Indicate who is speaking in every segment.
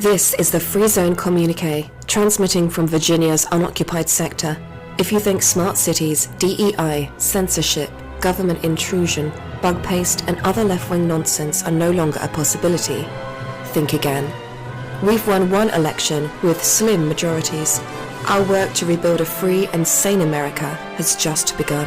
Speaker 1: This is the Free Zone Communiqué, transmitting from Virginia's unoccupied sector. If you think smart cities, DEI, censorship, government intrusion, bug paste, and other left-wing nonsense are no longer a possibility, think again. We've won one election with slim majorities. Our work to rebuild a free and sane America has just begun.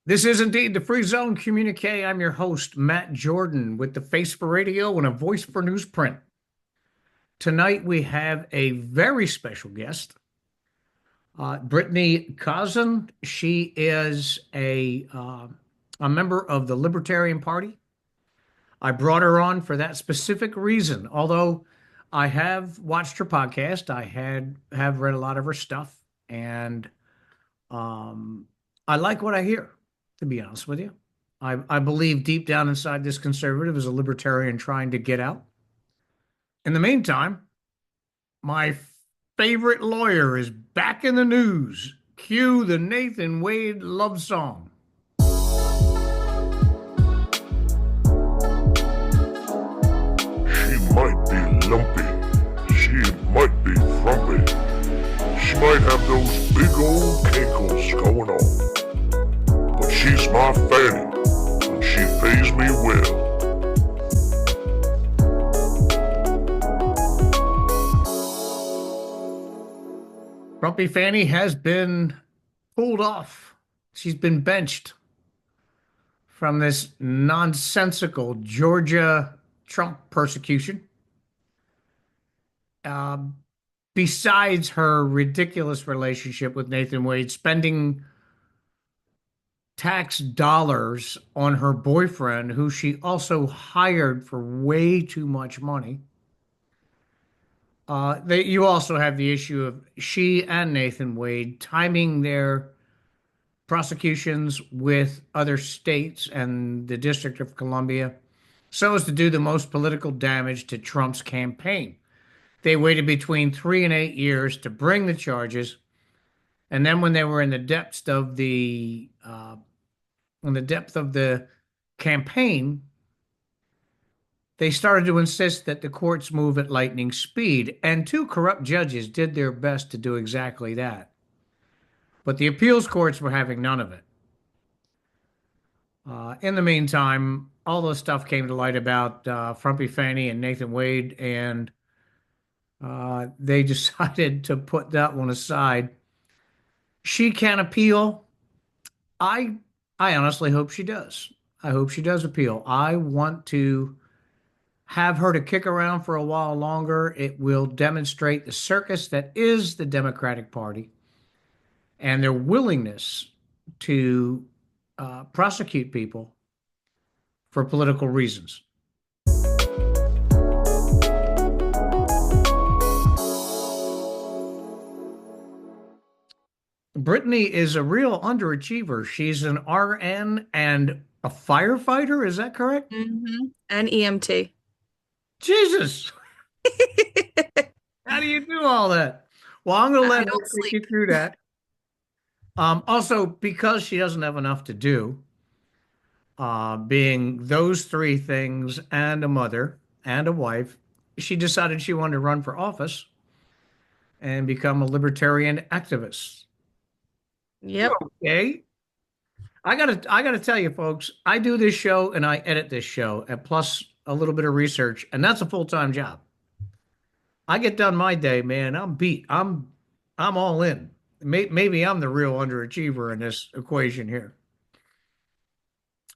Speaker 2: This is indeed the Free Zone Communique. I'm your host, Matt Jordan, with the face for radio and a voice for newsprint. Tonight we have a very special guest, Brittany Cousin. She is a member of the Libertarian Party. I brought her on for that specific reason. Although I have watched her podcast, I have read a lot of her stuff, and I like what I hear. To be honest with you, I believe deep down inside this conservative is a libertarian trying to get out. In the meantime, my favorite lawyer is back in the news. Cue the Nathan Wade love song.
Speaker 3: She might be lumpy. She might be frumpy. She might have those big old cankles going on. She's my Fanny, and she pays me well.
Speaker 2: Grumpy Fanny has been pulled off. She's been benched from this nonsensical Georgia Trump persecution. Besides her ridiculous relationship with Nathan Wade, spending tax dollars on her boyfriend, who she also hired for way too much money. You also have the issue of she and Nathan Wade timing their prosecutions with other states and the District of Columbia so as to do the most political damage to Trump's campaign. They waited between 3 and 8 years to bring the charges, and then when they were in the depths of the campaign, they started to insist that the courts move at lightning speed, and 2 corrupt judges did their best to do exactly that. But the appeals courts were having none of it. In the meantime, all this stuff came to light about Frumpy Fanny and Nathan Wade, and they decided to put that one aside. She can appeal. I honestly hope she does. I hope she does appeal. I want to have her to kick around for a while longer. It will demonstrate the circus that is the Democratic Party and their willingness to prosecute people for political reasons. Brittany is a real underachiever. She's an RN and a firefighter. Is that correct?
Speaker 4: Mm-hmm. And EMT.
Speaker 2: Jesus. How do you do all that? Well, I'm going to let her take you through that. Also, because she doesn't have enough to do, being those 3 things and a mother and a wife, she decided she wanted to run for office and become a libertarian activist.
Speaker 4: Yep.
Speaker 2: Okay. I gotta tell you, folks, I do this show and I edit this show, and plus a little bit of research, and that's a full-time job. I get done my day, man. I'm beat. I'm all in. Maybe I'm the real underachiever in this equation here.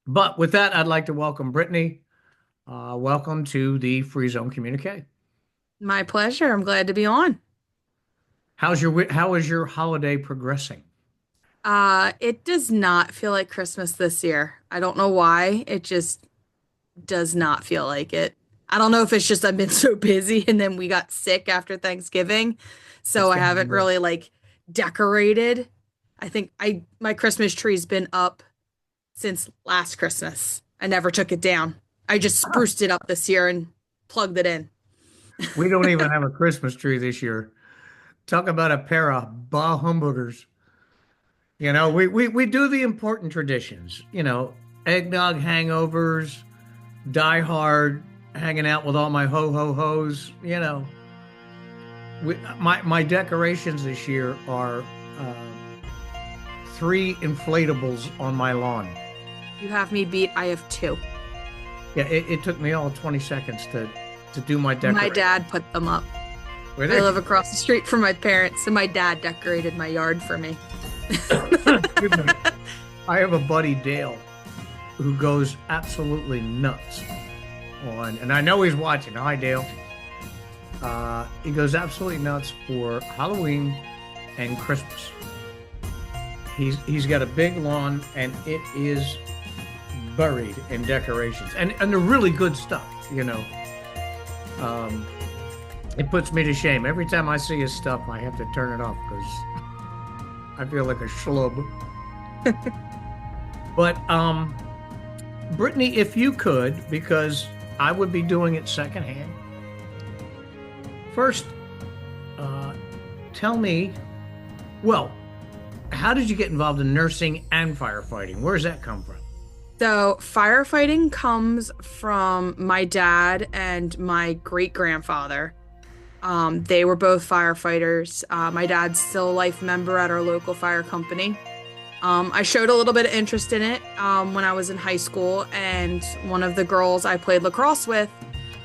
Speaker 2: But with that, I'd like to welcome Brittany. Welcome to the Free Zone Communique.
Speaker 4: My pleasure. I'm glad to be on.
Speaker 2: How is your holiday progressing?
Speaker 4: It does not feel like Christmas this year. I don't know why. It just does not feel like it. I don't know if it's just I've been so busy and then we got sick after Thanksgiving. So I haven't really decorated. I think my Christmas tree's been up since last Christmas. I never took it down. I just spruced it up this year and plugged it in.
Speaker 2: We don't even have a Christmas tree this year. Talk about a pair of bah humburgers. We do the important traditions, eggnog hangovers, die hard, hanging out with all my ho-ho-hos, my decorations this year are three inflatables on my lawn.
Speaker 4: You have me beat. I have two.
Speaker 2: Yeah, it took me all 20 seconds to do my decoration.
Speaker 4: My dad put them up. I live across the street from my parents, and my dad decorated my yard for me.
Speaker 2: I have a buddy, Dale, who goes absolutely nuts and I know he's watching. Hi, Dale. He goes absolutely nuts for Halloween and Christmas. He's got a big lawn, and it is buried in decorations, and the really good stuff. It puts me to shame every time I see his stuff. I have to turn it off because I feel like a schlub. But Brittany, if you could, because I would be doing it secondhand. First, tell me, well, how did you get involved in nursing and firefighting? Where does that come from?
Speaker 4: So firefighting comes from my dad and my great-grandfather. They were both firefighters. My dad's still a life member at our local fire company. I showed a little bit of interest in it when I was in high school, and one of the girls I played lacrosse with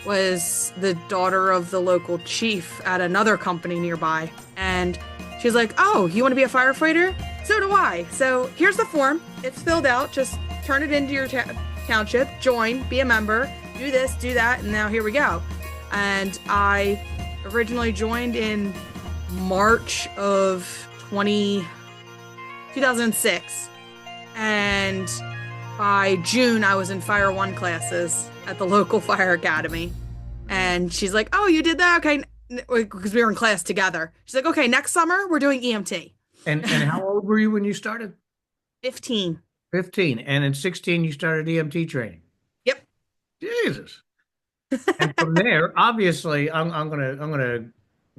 Speaker 4: was the daughter of the local chief at another company nearby. And she's like, "Oh, you want to be a firefighter? So do I. So here's the form. It's filled out. Just turn it into your township, join, be a member, do this, do that, and now here we go." And I originally joined in March of 2006, and by June I was in Fire 1 classes at the local fire academy. And she's like, "Oh, you did that? Okay," because we were in class together. She's like, "Okay, next summer we're doing EMT."
Speaker 2: And how old were you when you started?
Speaker 4: 15.
Speaker 2: 15, and in 16 you started EMT training.
Speaker 4: Yep.
Speaker 2: Jesus. And from there, obviously, I'm gonna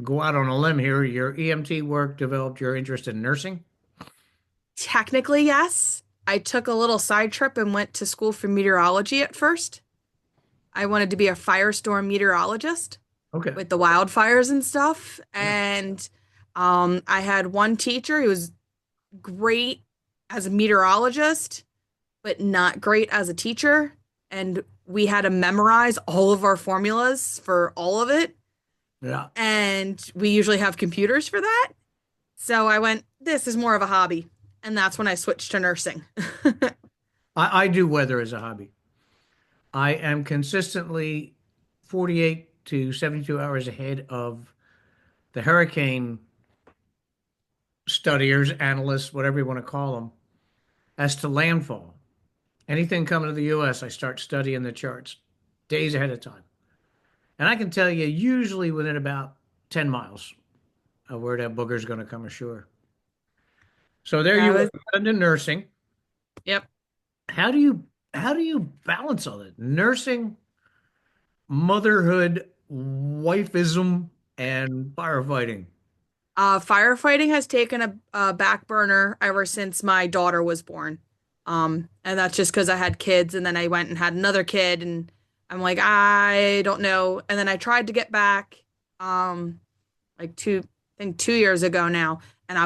Speaker 2: go out on a limb here. Your EMT work developed your interest in nursing?
Speaker 4: Technically, yes. I took a little side trip and went to school for meteorology at first. I wanted to be a firestorm meteorologist.
Speaker 2: Okay.
Speaker 4: With the wildfires and stuff. And I had one teacher who was great as a meteorologist, but not great as a teacher. And we had to memorize all of our formulas for all of it.
Speaker 2: Yeah.
Speaker 4: And we usually have computers for that. So I went, this is more of a hobby. And that's when I switched to nursing.
Speaker 2: I do weather as a hobby. I am consistently 48 to 72 hours ahead of the hurricane studiers, analysts, whatever you want to call them, as to landfall. Anything coming to the U.S., I start studying the charts days ahead of time. And I can tell you, usually within about 10 miles of where that booger's going to come ashore. So there you are, into nursing.
Speaker 4: Yep.
Speaker 2: How do you balance all that? Nursing, motherhood, wifeism, and firefighting.
Speaker 4: Firefighting has taken a back burner ever since my daughter was born. And that's just because I had kids, and then I went and had another kid, and I'm like, I don't know. And then I tried to get back, like 2 years ago now, and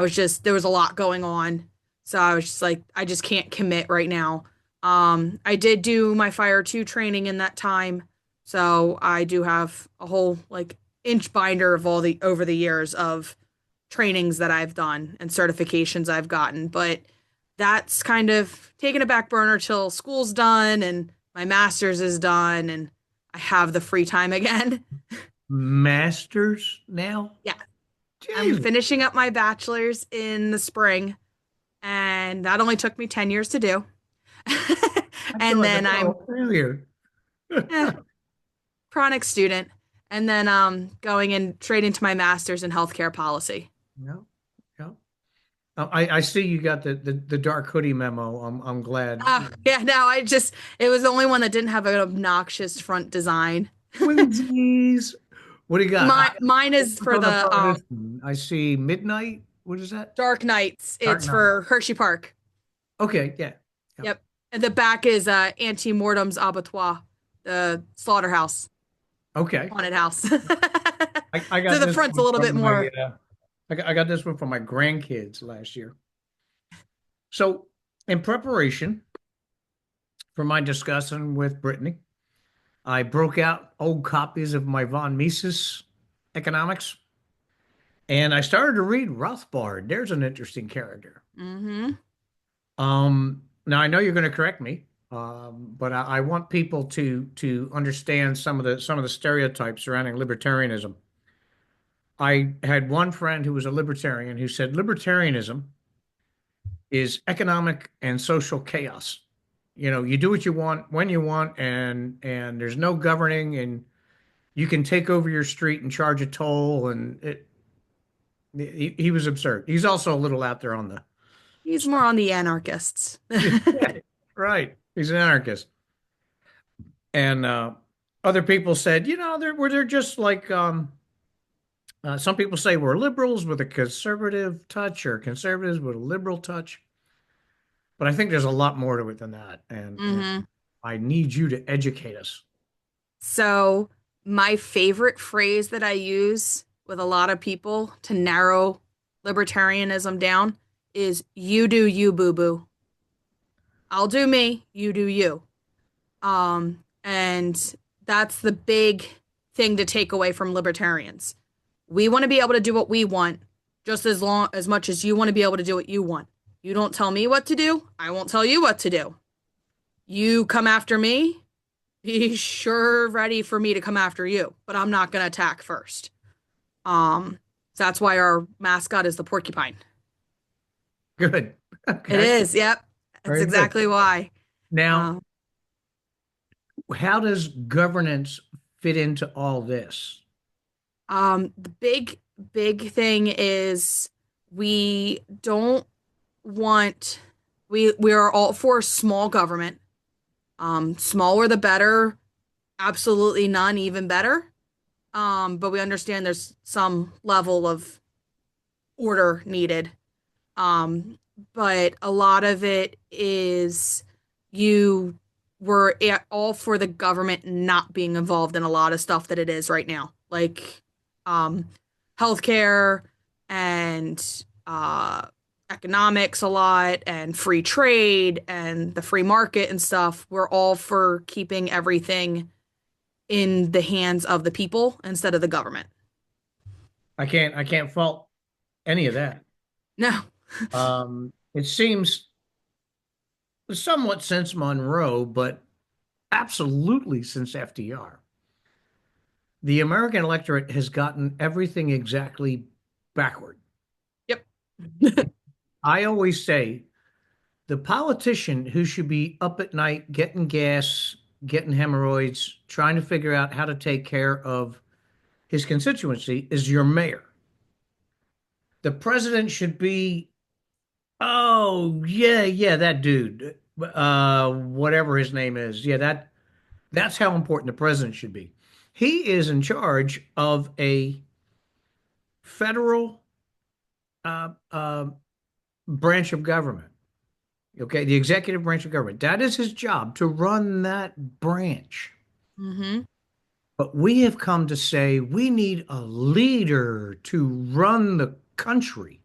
Speaker 4: there was a lot going on. So I was just like, I just can't commit right now. I did do my Fire 2 training in that time. So I do have a whole like inch binder of over the years of trainings that I've done and certifications I've gotten, but that's kind of taken a back burner till school's done and my master's is done and I have the free time again.
Speaker 2: Master's now?
Speaker 4: Yeah.
Speaker 2: Jeez.
Speaker 4: I'm finishing up my bachelor's in the spring, and that only took me 10 years to do. And then I'm
Speaker 2: failure.
Speaker 4: chronic student, and then going in straight into my master's in healthcare policy.
Speaker 2: Yeah. I see you got the dark hoodie memo. I'm glad.
Speaker 4: Yeah, no, it was the only one that didn't have an obnoxious front design.
Speaker 2: Twinsies. What do you got?
Speaker 4: Mine is for
Speaker 2: On the
Speaker 4: the
Speaker 2: farthest one, I see Midnight. What is that?
Speaker 4: Dark Knights.
Speaker 2: Dark
Speaker 4: It's
Speaker 2: Knight.
Speaker 4: for Hershey Park.
Speaker 2: Okay, yeah. Yep.
Speaker 4: Yep. And the back is Ante Mortem's Abattoir, the slaughterhouse,
Speaker 2: Okay.
Speaker 4: haunted house.
Speaker 2: I
Speaker 4: So
Speaker 2: got
Speaker 4: the
Speaker 2: this
Speaker 4: front's a
Speaker 2: one
Speaker 4: little bit
Speaker 2: from my
Speaker 4: more.
Speaker 2: I got this one from my grandkids last year. So in preparation for my discussion with Brittany, I broke out old copies of my von Mises economics and I started to read Rothbard. There's an interesting character.
Speaker 4: Mm-hmm.
Speaker 2: Now I know you're going to correct me, but I want people to understand some of the stereotypes surrounding libertarianism. I had one friend who was a libertarian who said libertarianism is economic and social chaos. You know, you do what you want when you want, and there's no governing, and you can take over your street and charge a toll, and he was absurd. He's also a little out there on the
Speaker 4: He's more on the anarchists.
Speaker 2: right. He's an anarchist, and other people said, you know, they're just like some people say we're liberals with a conservative touch, or conservatives with a liberal touch. But I think there's a lot more to it than that, and
Speaker 4: Mm-hmm.
Speaker 2: I need you to educate us.
Speaker 4: So my favorite phrase that I use with a lot of people to narrow libertarianism down is you do you, boo boo. I'll do me, you do you. And that's the big thing to take away from libertarians. We want to be able to do what we want just as much as you want to be able to do what you want. You don't tell me what to do, I won't tell you what to do. You come after me, be sure ready for me to come after you, but I'm not going to attack first. So that's why our mascot is the porcupine.
Speaker 2: Good.
Speaker 4: It
Speaker 2: Okay.
Speaker 4: is, yep. That's
Speaker 2: Very good.
Speaker 4: exactly why.
Speaker 2: Now, how does governance fit into all this?
Speaker 4: The big thing is we don't want we are all for small government. Smaller the better. Absolutely none, even better. But we understand there's some level of order needed. But a lot of it is you were all for the government not being involved in a lot of stuff that it is right now, like healthcare and economics a lot, and free trade and the free market and stuff. We're all for keeping everything in the hands of the people instead of the government.
Speaker 2: I can't fault any of that.
Speaker 4: No.
Speaker 2: It seems somewhat since Monroe, but absolutely since FDR. The American electorate has gotten everything exactly backward.
Speaker 4: Yep.
Speaker 2: I always say the politician who should be up at night getting gas, getting hemorrhoids, trying to figure out how to take care of his constituency is your mayor. The president should be, oh yeah, that dude, whatever his name is. Yeah, that's how important the president should be. He is in charge of a federal uh, uh, branch of government. Okay, the executive branch of government. That is his job to run that branch.
Speaker 4: Mm-hmm.
Speaker 2: But we have come to say we need a leader to run the country.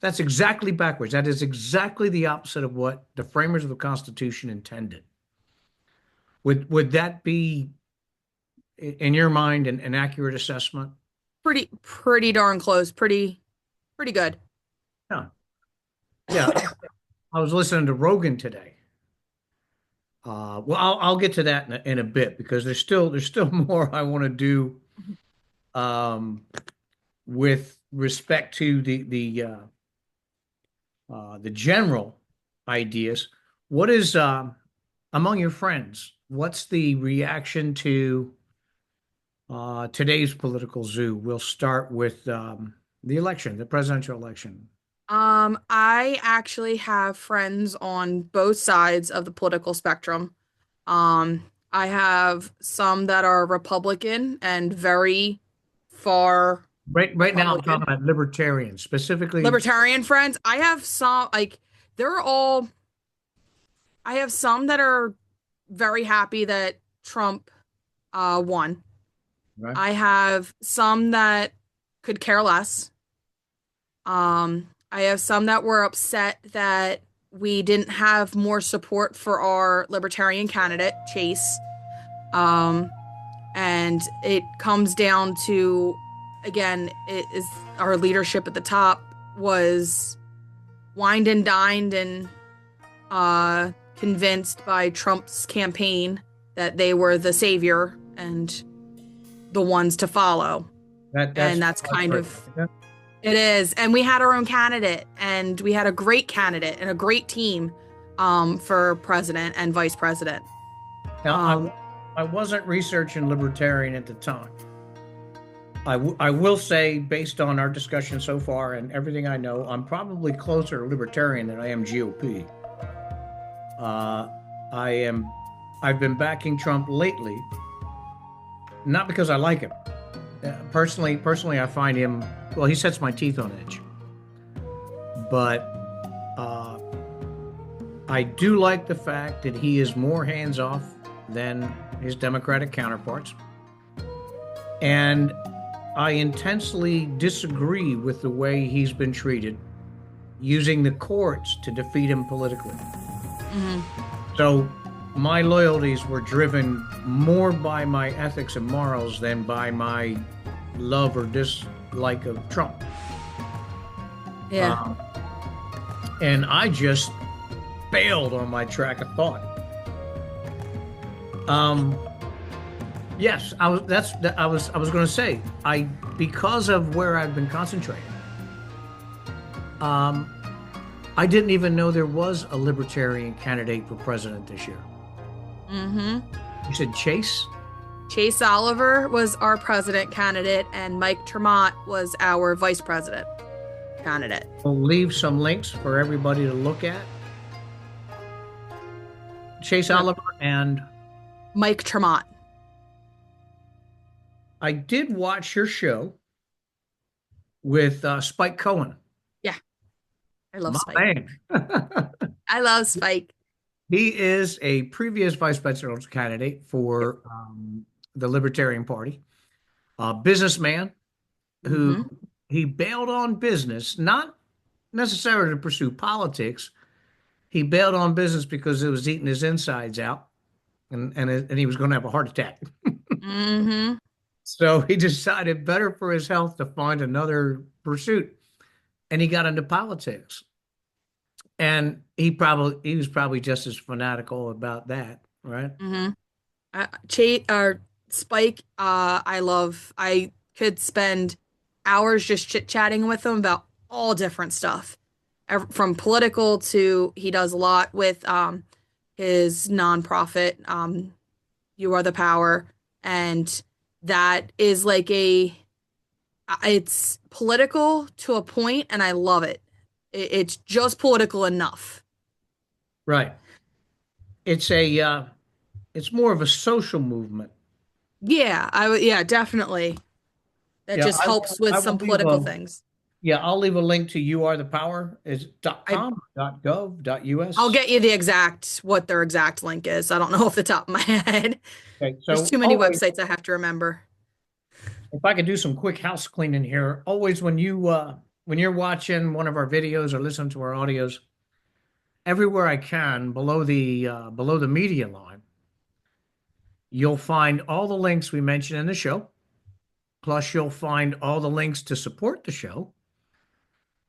Speaker 2: That's exactly backwards. That is exactly the opposite of what the framers of the Constitution intended. Would that be, in your mind, an accurate assessment?
Speaker 4: Pretty darn close. Pretty good.
Speaker 2: Yeah. Yeah. I was listening to Rogan today. Well, I'll get to that in a bit because there's still more I want to do with respect to the general ideas. What is among your friends? What's the reaction to today's political zoo? We'll start with the election, the presidential election.
Speaker 4: I actually have friends on both sides of the political spectrum. I have some that are Republican and very far
Speaker 2: Right now, I'm
Speaker 4: Republican.
Speaker 2: talking about libertarians, specifically.
Speaker 4: Libertarian friends. I have some, like, they're all, I have some that are very happy that Trump won.
Speaker 2: Right.
Speaker 4: I have some that could care less. I have some that were upset that we didn't have more support for our libertarian candidate, Chase. Um, and it comes down to, again, it is our leadership at the top was wined and dined and convinced by Trump's campaign that they were the savior and the ones to follow.
Speaker 2: That's
Speaker 4: And that's kind
Speaker 2: right.
Speaker 4: of it is. And we had our own candidate, and we had a great candidate and a great team for president and vice president.
Speaker 2: Now,
Speaker 4: Um,
Speaker 2: I wasn't researching libertarian at the time. I will say, based on our discussion so far and everything I know, I'm probably closer to libertarian than I am GOP. Uh, I've been backing Trump lately, not because I like him. Personally, I find him, well, he sets my teeth on edge. But uh, I do like the fact that he is more hands off than his Democratic counterparts. And I intensely disagree with the way he's been treated, using the courts to defeat him politically. So my loyalties were driven more by my ethics and morals than by my love or dislike of Trump.
Speaker 4: yeah.
Speaker 2: And I just bailed on my track of thought. Yes, I was going to say, because of where I've been concentrating. I didn't even know there was a libertarian candidate for president this year.
Speaker 4: Mm-hmm.
Speaker 2: You said Chase?
Speaker 4: Chase Oliver was our president candidate, and Mike Tremont was our vice president candidate.
Speaker 2: We'll leave some links for everybody to look at. Chase Oliver, and
Speaker 4: Mike Tremont.
Speaker 2: I did watch your show with Spike Cohen.
Speaker 4: Yeah. I love
Speaker 2: My
Speaker 4: Spike.
Speaker 2: man.
Speaker 4: I love Spike.
Speaker 2: He is a previous vice presidential candidate for the Libertarian Party, a businessman who
Speaker 4: Mhm.
Speaker 2: he bailed on business, not necessarily to pursue politics. He bailed on business because it was eating his insides out, and he was going to have a heart attack.
Speaker 4: Mm-hmm.
Speaker 2: So he decided better for his health to find another pursuit, and he got into politics. And he was probably just as fanatical about that, right?
Speaker 4: Mm-hmm. Spike, I love. I could spend hours just chit-chatting with him about all different stuff. From political to he does a lot with his nonprofit, You Are the Power, and that is like it's political to a point, and I love it. It's just political enough.
Speaker 2: Right. It's more of a social movement.
Speaker 4: Yeah, definitely. That
Speaker 2: Yeah,
Speaker 4: just helps with
Speaker 2: I will
Speaker 4: some
Speaker 2: leave
Speaker 4: political things.
Speaker 2: Yeah, I'll leave a link to You Are the Power. Is .com, .gov, .us?
Speaker 4: I'll get you what their exact link is. I don't know off the top of my head.
Speaker 2: Okay,
Speaker 4: There's too many websites I have to remember.
Speaker 2: if I could do some quick house cleaning here, always when you're watching one of our videos or listening to our audios, everywhere I can below the media line, you'll find all the links we mentioned in the show. Plus, you'll find all the links to support the show.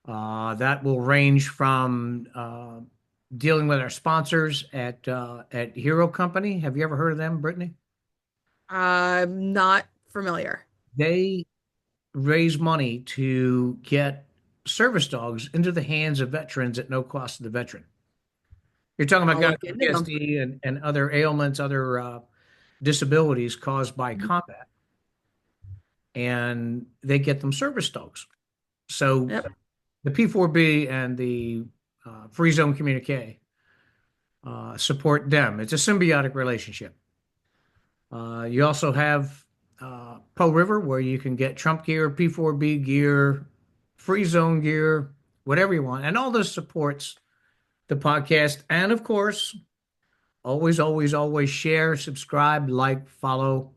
Speaker 2: That will range from dealing with our sponsors at Hero Company. Have you ever heard of them, Brittany?
Speaker 4: I'm not familiar.
Speaker 2: They raise money to get service dogs into the hands of veterans at no cost to the veteran. You're talking about
Speaker 4: I'll
Speaker 2: guys
Speaker 4: look
Speaker 2: with
Speaker 4: into them.
Speaker 2: PTSD and other ailments, other disabilities caused by combat, and they get them service dogs. So
Speaker 4: Yep.
Speaker 2: the P4B and the Free Zone Communiqué support them. It's a symbiotic relationship. You also have Po River, where you can get Trump gear, P4B gear, free zone gear, whatever you want. And all this supports the podcast. And of course, always, always, always share, subscribe, like, follow.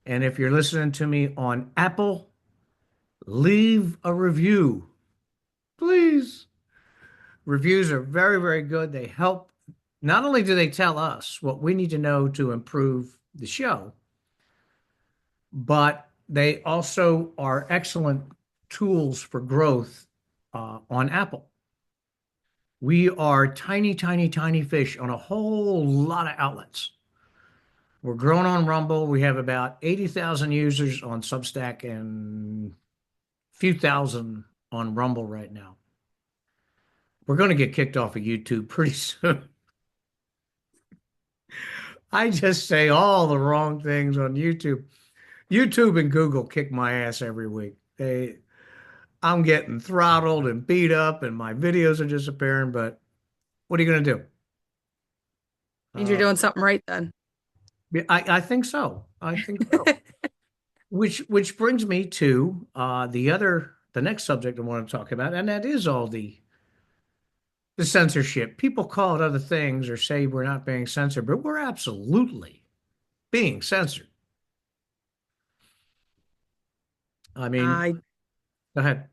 Speaker 2: And if you're listening to me on Apple, leave a review, please. Reviews are very, very good. They help. Not only do they tell us what we need to know to improve the show, but they also are excellent tools for growth on Apple. We are tiny, tiny, tiny fish on a whole lot of outlets. We're growing on Rumble. We have about 80,000 users on Substack and a few thousand on Rumble right now. We're going to get kicked off of YouTube pretty soon. I just say all the wrong things on YouTube. YouTube and Google kick my ass every week. I'm getting throttled and beat up, and my videos are disappearing. But what are you going to do?
Speaker 4: Means you're doing something right then.
Speaker 2: I think so. I think so. Which brings me to the next subject I want to talk about, and that is all the censorship. People call it other things or say we're not being censored, but we're absolutely being censored. I mean,
Speaker 4: I
Speaker 2: go ahead.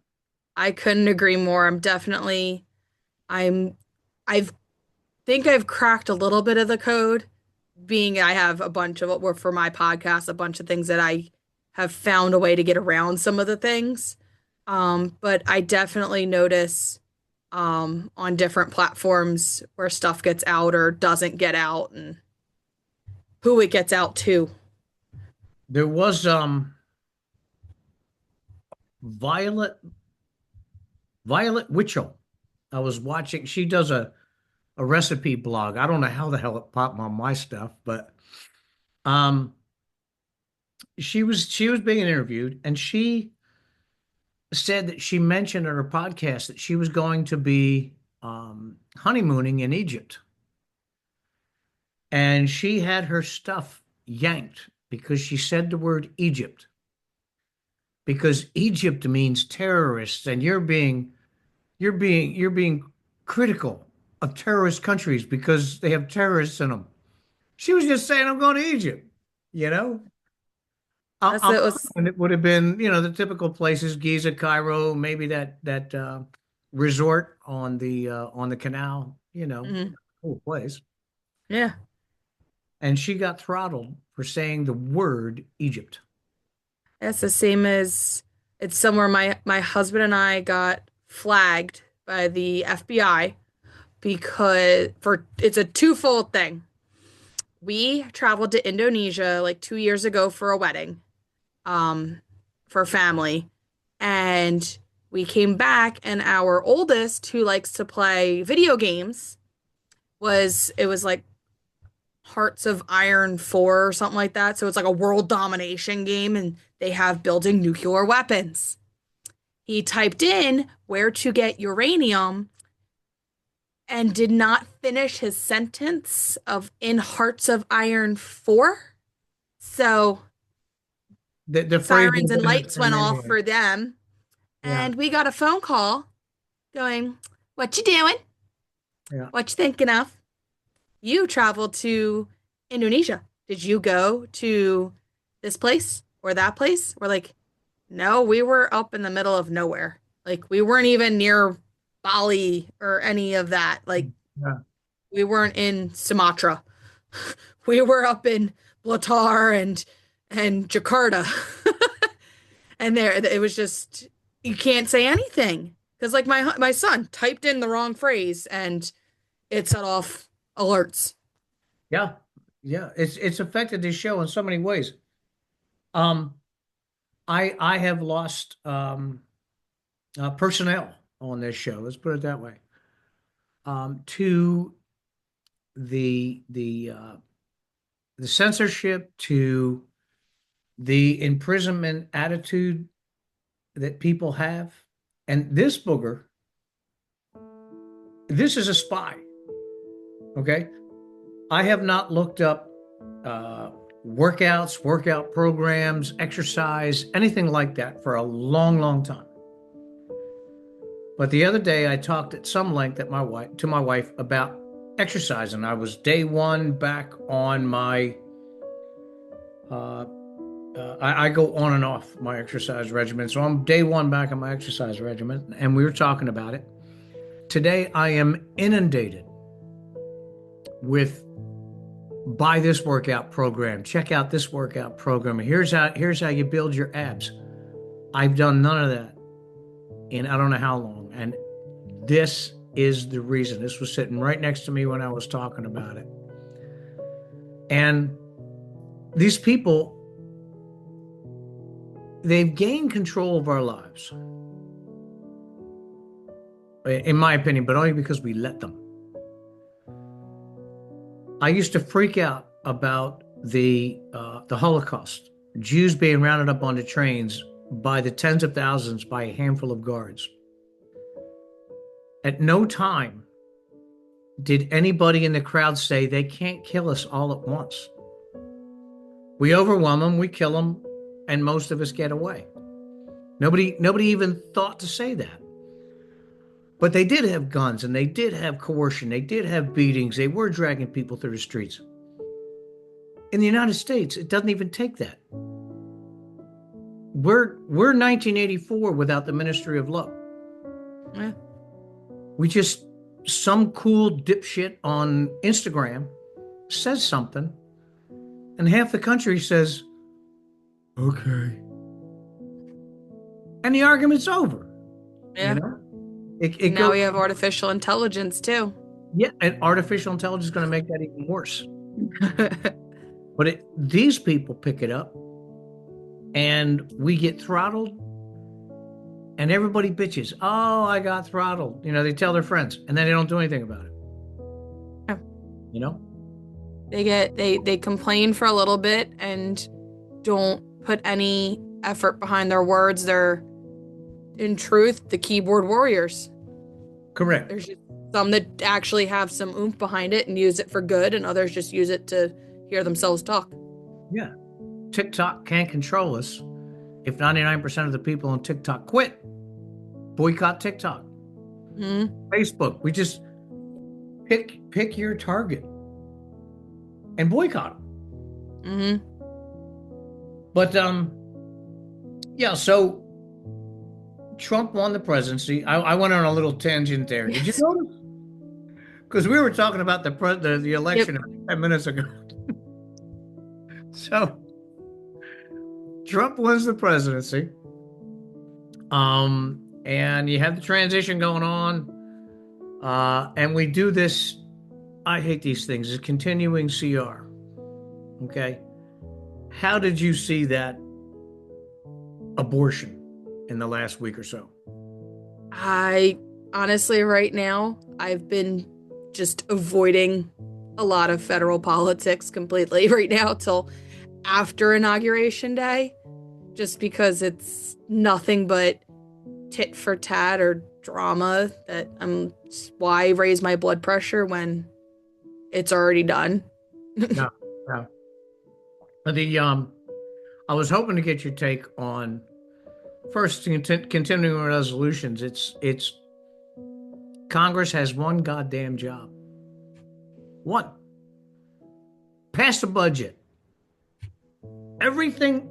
Speaker 4: I couldn't agree more. I think I've cracked a little bit of the code, being I have a bunch of what for my podcast, a bunch of things that I have found a way to get around some of the things. But I definitely notice on different platforms where stuff gets out or doesn't get out and who it gets out to.
Speaker 2: There was Violet Witchell. I was watching. She does a recipe blog. I don't know how the hell it popped on my stuff, but um, she was being interviewed, and she said that she mentioned on her podcast that she was going to be honeymooning in Egypt, and she had her stuff yanked because she said the word Egypt, because Egypt means terrorists, and you're being critical of terrorist countries because they have terrorists in them. She was just saying, I'm going to Egypt, you know?
Speaker 4: That's it was
Speaker 2: And it would have been, the typical places, Giza, Cairo, maybe that resort on the canal,
Speaker 4: mhm.
Speaker 2: cool place.
Speaker 4: Yeah.
Speaker 2: And she got throttled for saying the word Egypt.
Speaker 4: That's the same as it's somewhere my husband and I got flagged by the FBI because for it's a twofold thing. We traveled to Indonesia like 2 years ago for a wedding, for family, and we came back and our oldest, who likes to play video games, it was like Hearts of Iron 4 or something like that. So it's like a world domination game and they have building nuclear weapons. He typed in where to get uranium and did not finish his sentence of in Hearts of Iron 4. So
Speaker 2: The phrase
Speaker 4: sirens and
Speaker 2: doesn't
Speaker 4: lights
Speaker 2: come
Speaker 4: went
Speaker 2: in
Speaker 4: off
Speaker 2: here.
Speaker 4: for them.
Speaker 2: Yeah,
Speaker 4: And we got a phone call going, "What you doing?
Speaker 2: yeah.
Speaker 4: What you thinking of? You traveled to Indonesia. Did you go to this place or that place?" We're like, "No, we were up in the middle of nowhere. Like we weren't even near Bali or any of that. Like
Speaker 2: Yeah.
Speaker 4: we weren't in Sumatra. We were up in Blatar and Jakarta." And there it was just you can't say anything because like my son typed in the wrong phrase and it set off alerts.
Speaker 2: Yeah, yeah. It's affected this show in so many ways. Um, I have lost personnel on this show. Let's put it that way. To the censorship, to the imprisonment attitude that people have, and this booger, this is a spy. Okay, I have not looked up workouts, workout programs, exercise, anything like that for a long, long time. But the other day I talked at some length to my wife about exercise, and I was day one back on my I go on and off my exercise regimen. So I'm day one back on my exercise regimen, and we were talking about it. Today I am inundated with buy this workout program, check out this workout program. Here's how you build your abs. I've done none of that in I don't know how long. And this is the reason. This was sitting right next to me when I was talking about it. And these people, they've gained control of our lives, in my opinion, but only because we let them. I used to freak out about the Holocaust, Jews being rounded up onto trains by the tens of thousands by a handful of guards. At no time did anybody in the crowd say they can't kill us all at once. We overwhelm them, we kill them, and most of us get away. Nobody even thought to say that. But they did have guns, and they did have coercion, they did have beatings, they were dragging people through the streets. In the United States, it doesn't even take that. We're 1984 without the Ministry of Love.
Speaker 4: Yeah.
Speaker 2: We just, some cool dipshit on Instagram says something, and half the country says, okay. And the argument's over.
Speaker 4: Yeah.
Speaker 2: You know?
Speaker 4: Now we have artificial intelligence too.
Speaker 2: Yeah, and artificial intelligence is going to make that even worse. But these people pick it up, and we get throttled, and everybody bitches. Oh, I got throttled. You know, they tell their friends, and then they don't do anything about it.
Speaker 4: Yeah.
Speaker 2: You know?
Speaker 4: They complain for a little bit and don't put any effort behind their words. They're, in truth, the keyboard warriors.
Speaker 2: Correct.
Speaker 4: There's just some that actually have some oomph behind it and use it for good, and others just use it to hear themselves talk.
Speaker 2: Yeah. TikTok can't control us. If 99% of the people on TikTok quit, boycott TikTok.
Speaker 4: Mm-hmm.
Speaker 2: Facebook, we just pick your target and boycott them.
Speaker 4: Mm-hmm.
Speaker 2: But yeah, so Trump won the presidency. I went on a little tangent there. Did you notice? Because we were talking about the election 10 minutes ago. So Trump wins the presidency. And you have the transition going on. And we do this, I hate these things, it's continuing CR. Okay. How did you see that abortion in the last week or so?
Speaker 4: I honestly, right now, I've been just avoiding a lot of federal politics completely right now till after Inauguration Day, just because it's nothing but tit for tat or drama. That why raise my blood pressure when it's already done.
Speaker 2: No. I was hoping to get your take on first continuing resolutions. It's Congress has one goddamn job. One. Pass the budget. Everything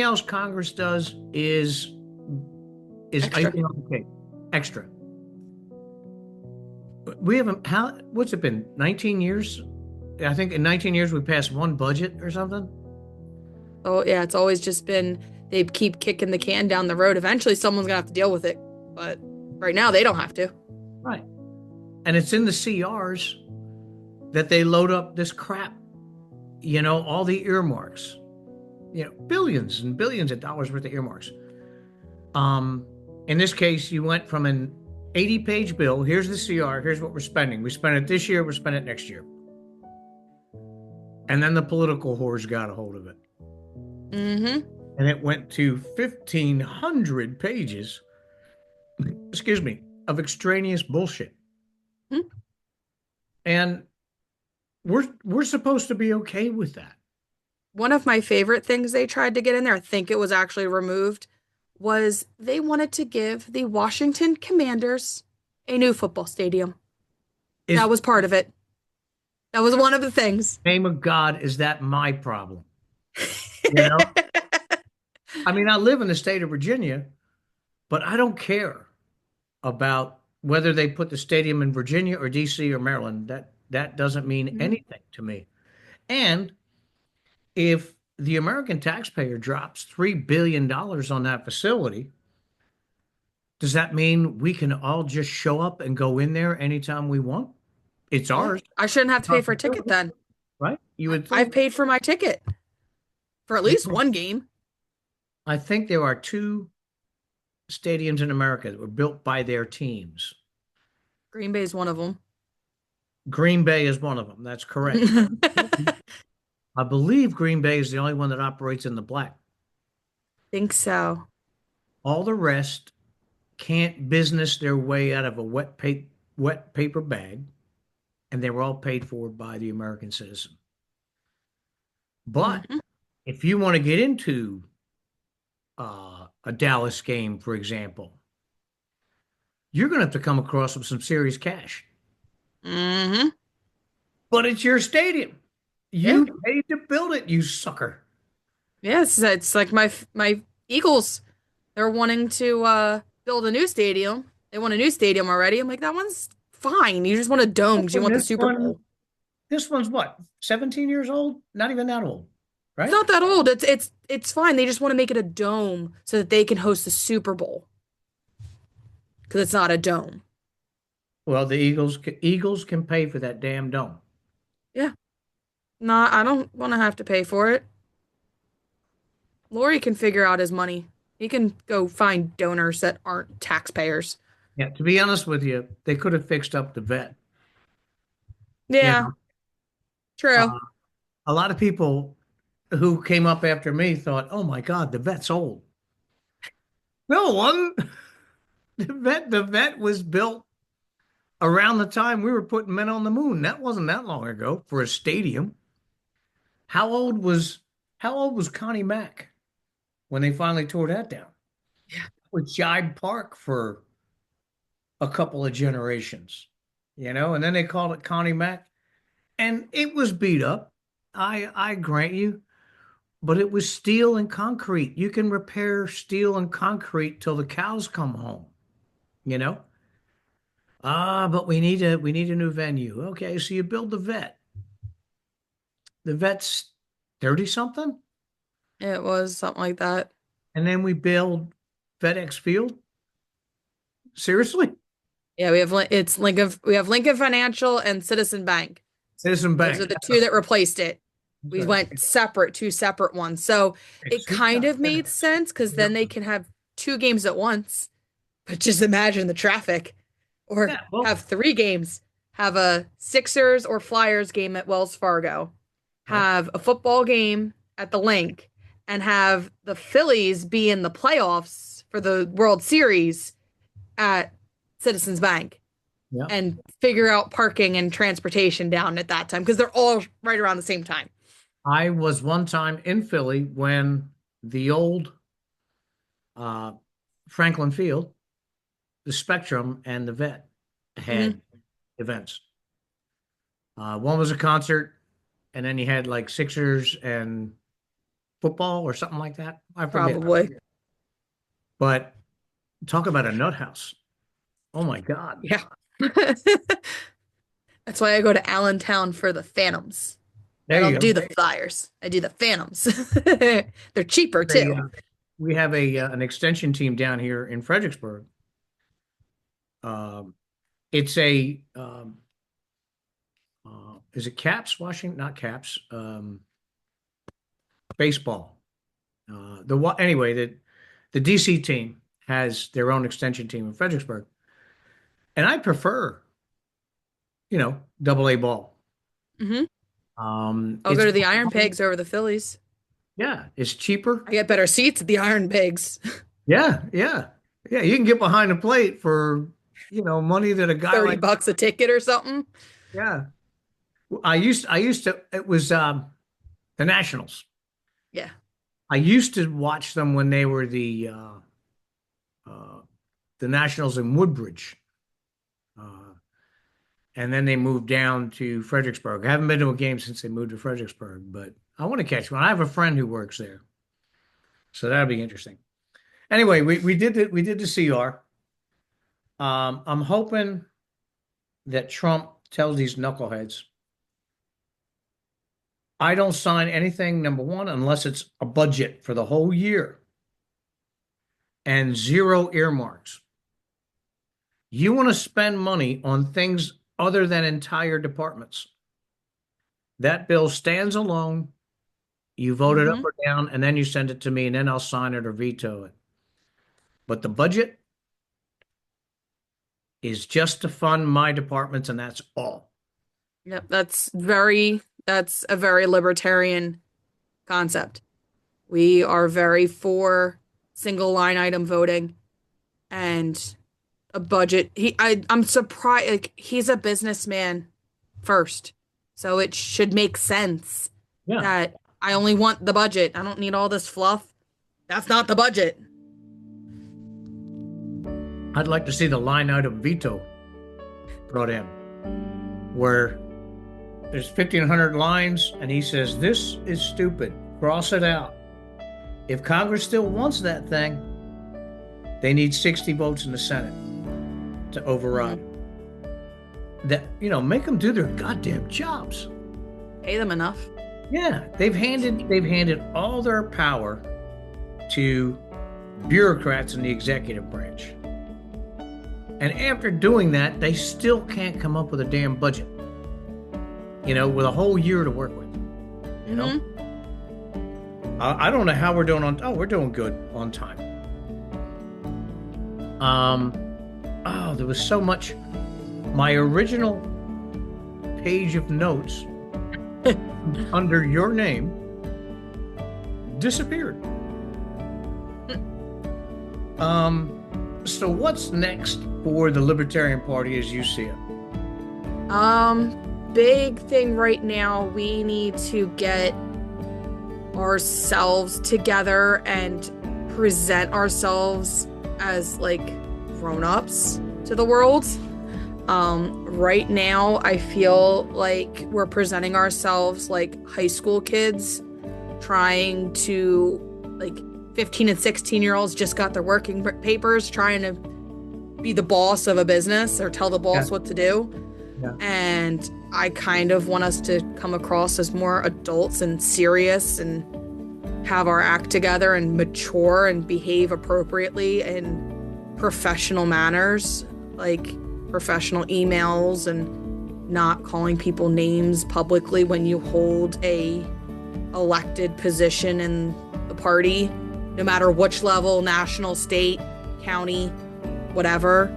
Speaker 2: else Congress does is
Speaker 4: Extra.
Speaker 2: icing on the cake. Extra. We haven't, what's it been, 19 years? I think in 19 years we passed one budget or something.
Speaker 4: Oh yeah, it's always just been, they keep kicking the can down the road. Eventually someone's gonna have to deal with it, but right now they don't have to.
Speaker 2: Right. And it's in the CRs that they load up this crap, you know, all the earmarks, you know, billions and billions of dollars worth of earmarks. In this case, you went from an 80-page bill. Here's the CR. Here's what we're spending. We spent it this year. We're spending it next year. And then the political whores got a hold of it.
Speaker 4: Mm-hmm.
Speaker 2: And it went to 1,500 pages, excuse me, of extraneous bullshit. And we're supposed to be okay with that.
Speaker 4: one of my favorite things they tried to get in there, I think it was actually removed, was they wanted to give the Washington Commanders a new football stadium.
Speaker 2: Is
Speaker 4: That was part of it. That was one of the things.
Speaker 2: name of God, is that my problem? You know, I mean, I live in the state of Virginia, but I don't care about whether they put the stadium in Virginia or DC or Maryland. That doesn't mean anything to me. And if the American taxpayer drops $3 billion on that facility, does that mean we can all just show up and go in there anytime we want? It's
Speaker 4: Yeah.
Speaker 2: ours,
Speaker 4: I shouldn't have to pay for a ticket then.
Speaker 2: right? You would
Speaker 4: I've
Speaker 2: think.
Speaker 4: paid for my ticket for at least one game.
Speaker 2: I think there are two stadiums in America that were built by their teams.
Speaker 4: Green Bay is one of them.
Speaker 2: Green Bay is one of them. That's correct. I believe Green Bay is the only one that operates in the black.
Speaker 4: Think so.
Speaker 2: All the rest can't business their way out of a wet paper bag, and they were all paid for by the American citizen. But
Speaker 4: Mhm.
Speaker 2: if you want to get into a Dallas game, for example, you're going to have to come across with some serious cash.
Speaker 4: Mm-hmm.
Speaker 2: But it's your stadium.
Speaker 4: Yeah.
Speaker 2: You paid to build it, you sucker.
Speaker 4: Yes, it's like my Eagles. They're wanting to build a new stadium. They want a new stadium already. I'm like, that one's fine. You just want a dome because you want the Super Bowl.
Speaker 2: This one's what, 17 years old? Not even that old,
Speaker 4: It's
Speaker 2: right?
Speaker 4: not that old. It's fine. They just want to make it a dome so that they can host the Super Bowl. Because it's not a dome.
Speaker 2: Well, the Eagles can pay for that damn dome.
Speaker 4: Yeah. No, I don't want to have to pay for it. Lori can figure out his money. He can go find donors that aren't taxpayers.
Speaker 2: Yeah, to be honest with you, they could have fixed up the vet. You
Speaker 4: Yeah,
Speaker 2: know,
Speaker 4: true.
Speaker 2: a lot of people who came up after me thought, "Oh my God, the vet's old." No one. The vet was built around the time we were putting men on the moon. That wasn't that long ago for a stadium. How old was how old was Connie Mack when they finally tore that down?
Speaker 4: Yeah.
Speaker 2: With Jibe Park for a couple of generations, and then they called it Connie Mack, and it was beat up. I grant you, but it was steel and concrete. You can repair steel and concrete till the cows come home, you know? But we need a new venue. Okay, so you build the vet. The vet's 30 something,
Speaker 4: It was something like that.
Speaker 2: and then we build FedEx Field. Seriously?
Speaker 4: Yeah, we have Lincoln Financial and Citizen Bank.
Speaker 2: Citizen
Speaker 4: Those are
Speaker 2: Bank.
Speaker 4: the two that replaced it. We
Speaker 2: Okay.
Speaker 4: went separate, two separate ones. So it kind of made sense because then they can have two games at once. But just imagine the traffic. Or
Speaker 2: Yeah, well-
Speaker 4: have three games. Have a Sixers or Flyers game at Wells Fargo. Have a football game at the Link. And have the Phillies be in the playoffs for the World Series at Citizens Bank.
Speaker 2: Yeah.
Speaker 4: And figure out parking and transportation down at that time because they're all right around the same time.
Speaker 2: I was one time in Philly when the old Franklin Field, the Spectrum, and the Vet had events. One was a concert, and then you had like Sixers and football or something like that. I forget.
Speaker 4: Probably.
Speaker 2: But talk about a nut house. Oh my God.
Speaker 4: Yeah. That's why I go to Allentown for the Phantoms. I
Speaker 2: There you
Speaker 4: don't
Speaker 2: go.
Speaker 4: do the Flyers. I do the Phantoms. They're cheaper too.
Speaker 2: We have an extension team down here in Fredericksburg. It's is it Caps, Washington? Not Caps. Baseball. Anyway, the DC team has their own extension team in Fredericksburg, and I prefer, double A ball.
Speaker 4: Mhm.
Speaker 2: I'll
Speaker 4: I'll go to the Iron Pigs over the Phillies.
Speaker 2: Yeah, it's cheaper.
Speaker 4: I get better seats at the Iron Pigs.
Speaker 2: Yeah. You can get behind the plate for money that a guy
Speaker 4: 30
Speaker 2: like
Speaker 4: bucks a ticket or something.
Speaker 2: yeah. I used to. It was the Nationals.
Speaker 4: Yeah.
Speaker 2: I used to watch them when they were the Nationals in Woodbridge, and then they moved down to Fredericksburg. I haven't been to a game since they moved to Fredericksburg, but I want to catch one. I have a friend who works there, so that'll be interesting. Anyway, we did the CR. I'm hoping that Trump tells these knuckleheads, I don't sign anything, number one, unless it's a budget for the whole year and zero earmarks. You want to spend money on things other than entire departments. That bill stands alone. You vote it up or down, and then you send it to me, and then I'll sign it or veto it. But the budget is just to fund my departments, and that's all.
Speaker 4: Yep, that's a very libertarian concept. We are very for single line item voting and a budget. I'm surprised, like, he's a businessman first. So it should make sense
Speaker 2: Yeah.
Speaker 4: that I only want the budget. I don't need all this fluff. That's not the budget.
Speaker 2: I'd like to see the line item veto brought in, where there's 1,500 lines, and he says, this is stupid. Cross it out. If Congress still wants that thing, they need 60 votes in the Senate to override. That, make them do their goddamn jobs.
Speaker 4: Pay them enough.
Speaker 2: Yeah, they've handed all their power to bureaucrats in the executive branch. And after doing that, they still can't come up with a damn budget. With a whole year to work with. I don't know how we're doing we're doing good on time. There was so much. My original page of notes under your name disappeared. So what's next for the Libertarian Party as you see it?
Speaker 4: Big thing right now, we need to get ourselves together and present ourselves as like grown-ups to the world. Right now, I feel like we're presenting ourselves like high school kids trying to, like, 15 and 16-year-olds just got their working papers, trying to be the boss of a business or tell the boss what to do.
Speaker 2: Yeah.
Speaker 4: And I kind of want us to come across as more adults and serious and have our act together and mature and behave appropriately in professional manners, like professional emails and not calling people names publicly when you hold a elected position in the party, no matter which level, national, state, county, whatever.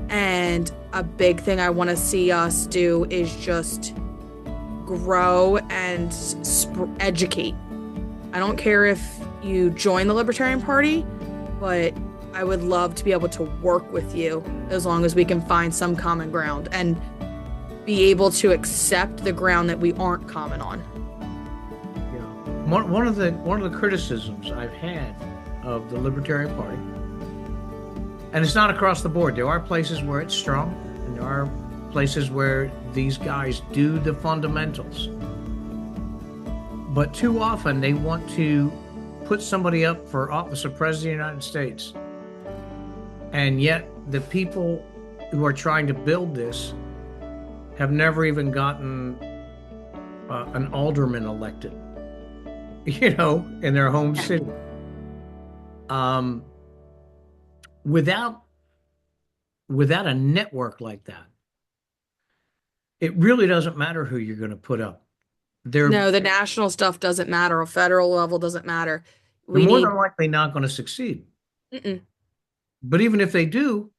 Speaker 4: And a big thing I want to see us do is just grow and educate. I don't care if you join the Libertarian Party, but I would love to be able to work with you as long as we can find some common ground and be able to accept the ground that we aren't common on.
Speaker 2: Yeah. One of the criticisms I've had of the Libertarian Party, and it's not across the board. There are places where it's strong, and there are places where these guys do the fundamentals. But too often they want to put somebody up for office of President of the United States. And yet the people who are trying to build this have never even gotten an alderman elected, in their home city. Without a network like that, it really doesn't matter who you're going to put up.
Speaker 4: No, the national stuff doesn't matter. A federal level doesn't matter.
Speaker 2: They're more than likely not going to succeed. But even if they do,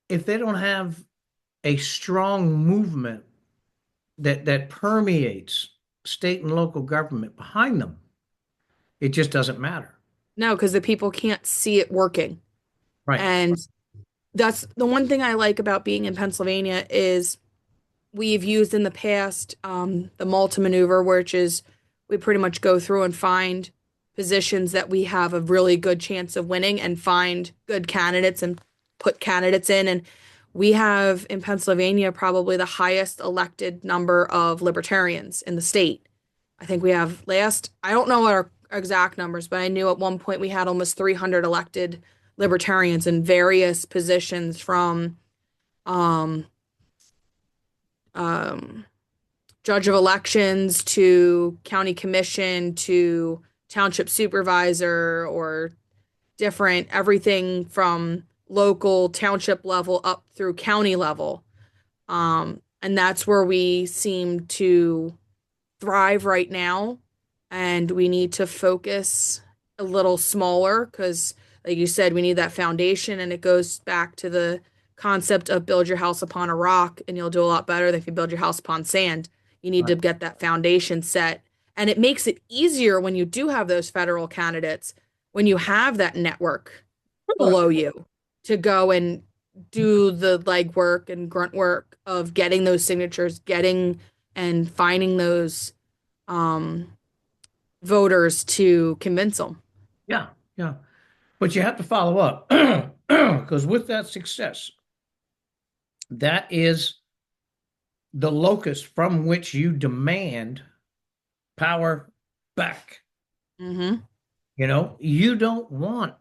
Speaker 2: if they don't have a strong movement that permeates state and local government behind them, it just doesn't matter.
Speaker 4: No, because the people can't see it working.
Speaker 2: Right.
Speaker 4: And that's the one thing I like about being in Pennsylvania is we've used in the past the Malta maneuver, which is we pretty much go through and find positions that we have a really good chance of winning and find good candidates and put candidates in. And we have in Pennsylvania probably the highest elected number of libertarians in the state. I think we have I don't know what our exact numbers, but I knew at one point we had almost 300 elected libertarians in various positions from um, um, judge of elections to county commission to township supervisor or different everything from local township level up through county level. And that's where we seem to thrive right now. And we need to focus a little smaller because, like you said, we need that foundation. And it goes back to the concept of build your house upon a rock, and you'll do a lot better than if you build your house upon sand. You need to
Speaker 2: Right.
Speaker 4: get that foundation set. And it makes it easier when you do have those federal candidates, when you have that network below you to go and do the legwork and grunt work of getting those signatures, getting and finding those um, voters to convince them.
Speaker 2: Yeah, yeah. But you have to follow up because with that success, that is the locus from which you demand power back.
Speaker 4: Mm-hmm.
Speaker 2: You don't want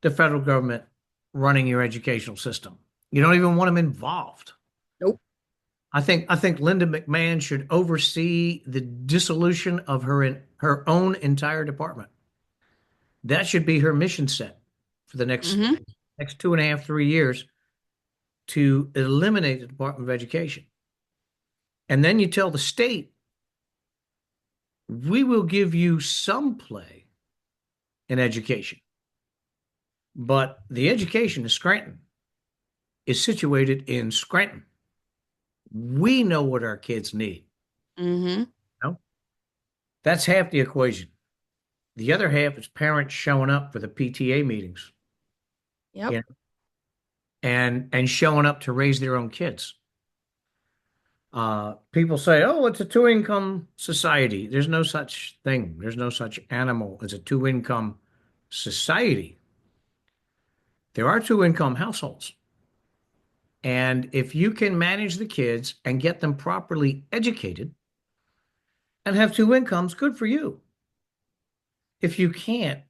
Speaker 2: the federal government running your educational system. You don't even want them involved.
Speaker 4: Nope.
Speaker 2: I think Linda McMahon should oversee the dissolution of her own entire department. That should be her mission set for the next
Speaker 4: Mm-hmm.
Speaker 2: 2.5, 3 years to eliminate the Department of Education. And then you tell the state, we will give you some play in education. But the education in Scranton is situated in Scranton. We know what our kids need.
Speaker 4: Mm-hmm.
Speaker 2: That's half the equation. The other half is parents showing up for the PTA meetings.
Speaker 4: Yep.
Speaker 2: You know, and showing up to raise their own kids. People say, oh, it's a two-income society. There's no such thing. There's no such animal as a two-income society. There are two-income households. And if you can manage the kids and get them properly educated and have two incomes, good for you. If you can't,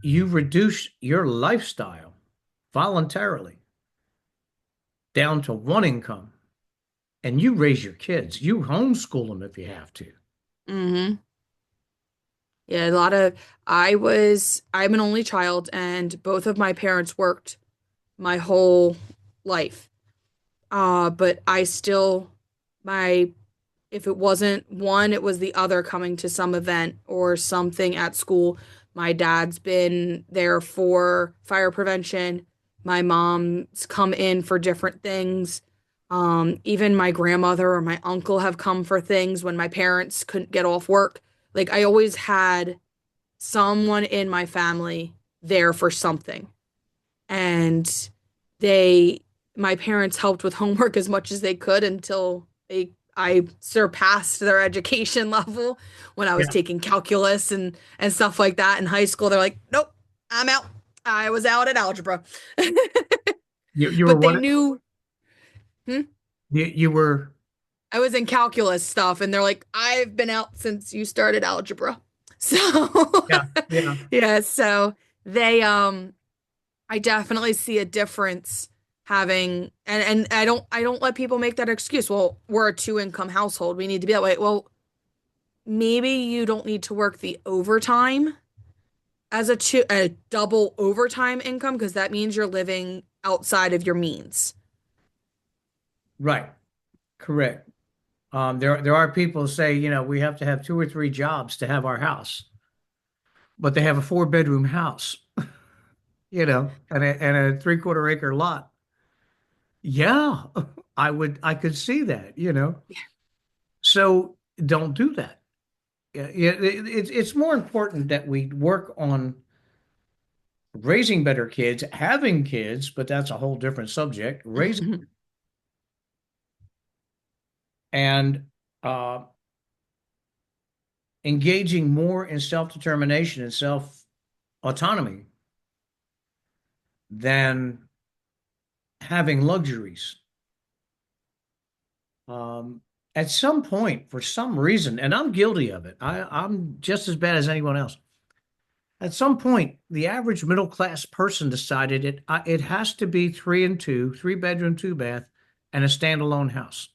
Speaker 2: you reduce your lifestyle voluntarily down to one income and you raise your kids. You homeschool them if you have to.
Speaker 4: Mm-hmm. Yeah, I'm an only child, and both of my parents worked my whole life. But I still, my, if it wasn't one, it was the other coming to some event or something at school. My dad's been there for fire prevention. My mom's come in for different things. Even my grandmother or my uncle have come for things when my parents couldn't get off work. Like I always had someone in my family there for something. And they my parents helped with homework as much as they could until I surpassed their education level when I was
Speaker 2: Yeah.
Speaker 4: taking calculus and stuff like that in high school. They're like, "Nope, I'm out." I was out at algebra.
Speaker 2: You were
Speaker 4: But they
Speaker 2: what?
Speaker 4: knew
Speaker 2: You were.
Speaker 4: I was in calculus stuff and they're like, "I've been out since you started algebra." So
Speaker 2: Yeah, yeah.
Speaker 4: yeah, so they I definitely see a difference having and I don't let people make that excuse. Well, we're a two-income household. We need to be that way. Well, maybe you don't need to work the overtime as a double overtime income because that means you're living outside of your means.
Speaker 2: Right. Correct. There are people who say, we have to have 2 or 3 jobs to have our house, but they have a 4-bedroom house, and a 3/4 acre lot. Yeah, I could see that. So don't do that. It's more important that we work on raising better kids, having kids, but that's a whole different subject. Raising and uh, engaging more in self-determination and self-autonomy than having luxuries. At some point, for some reason, and I'm guilty of it, I'm just as bad as anyone else. At some point, the average middle class person decided it has to be 3 and 2, 3 bedroom, 2 bath, and a standalone house,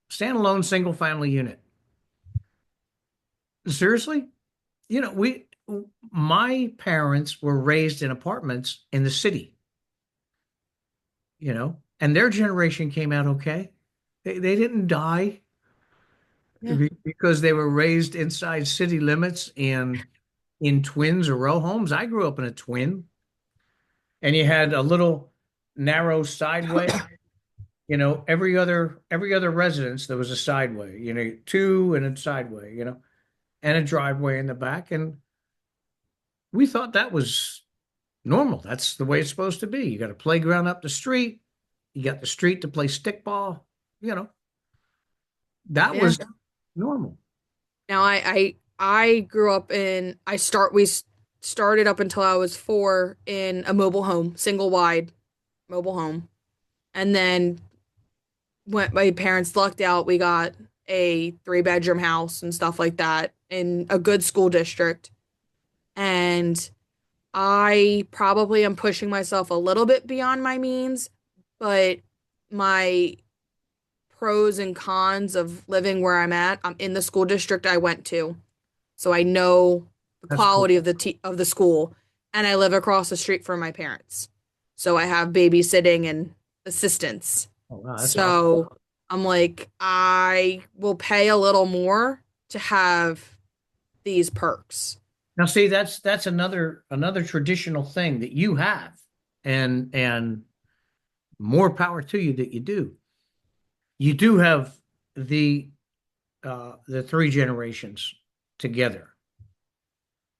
Speaker 2: standalone single family unit. Seriously, my parents were raised in apartments in the city, and their generation came out okay. They didn't die
Speaker 4: Yeah.
Speaker 2: because they were raised inside city limits and in twins or row homes. I grew up in a twin, and you had a little narrow sideway. Every other residence there was a sideway. Two and a sideway. And a driveway in the back, and we thought that was normal. That's the way it's supposed to be. You got a playground up the street. You got the street to play stickball. That
Speaker 4: Yeah.
Speaker 2: was normal.
Speaker 4: Now I grew up in we started up until I was 4 in a mobile home, single wide mobile home. And then when my parents lucked out, we got a 3 bedroom house and stuff like that in a good school district. And I probably am pushing myself a little bit beyond my means, but my pros and cons of living where I'm in the school district I went to. So I know the
Speaker 2: That's cool.
Speaker 4: quality of the school, and I live across the street from my parents. So I have babysitting and assistance.
Speaker 2: Oh, wow, that's awesome.
Speaker 4: So I'm like, I will pay a little more to have these perks.
Speaker 2: Now, see, that's another traditional thing that you have, and more power to you that you do. You do have the 3 generations together,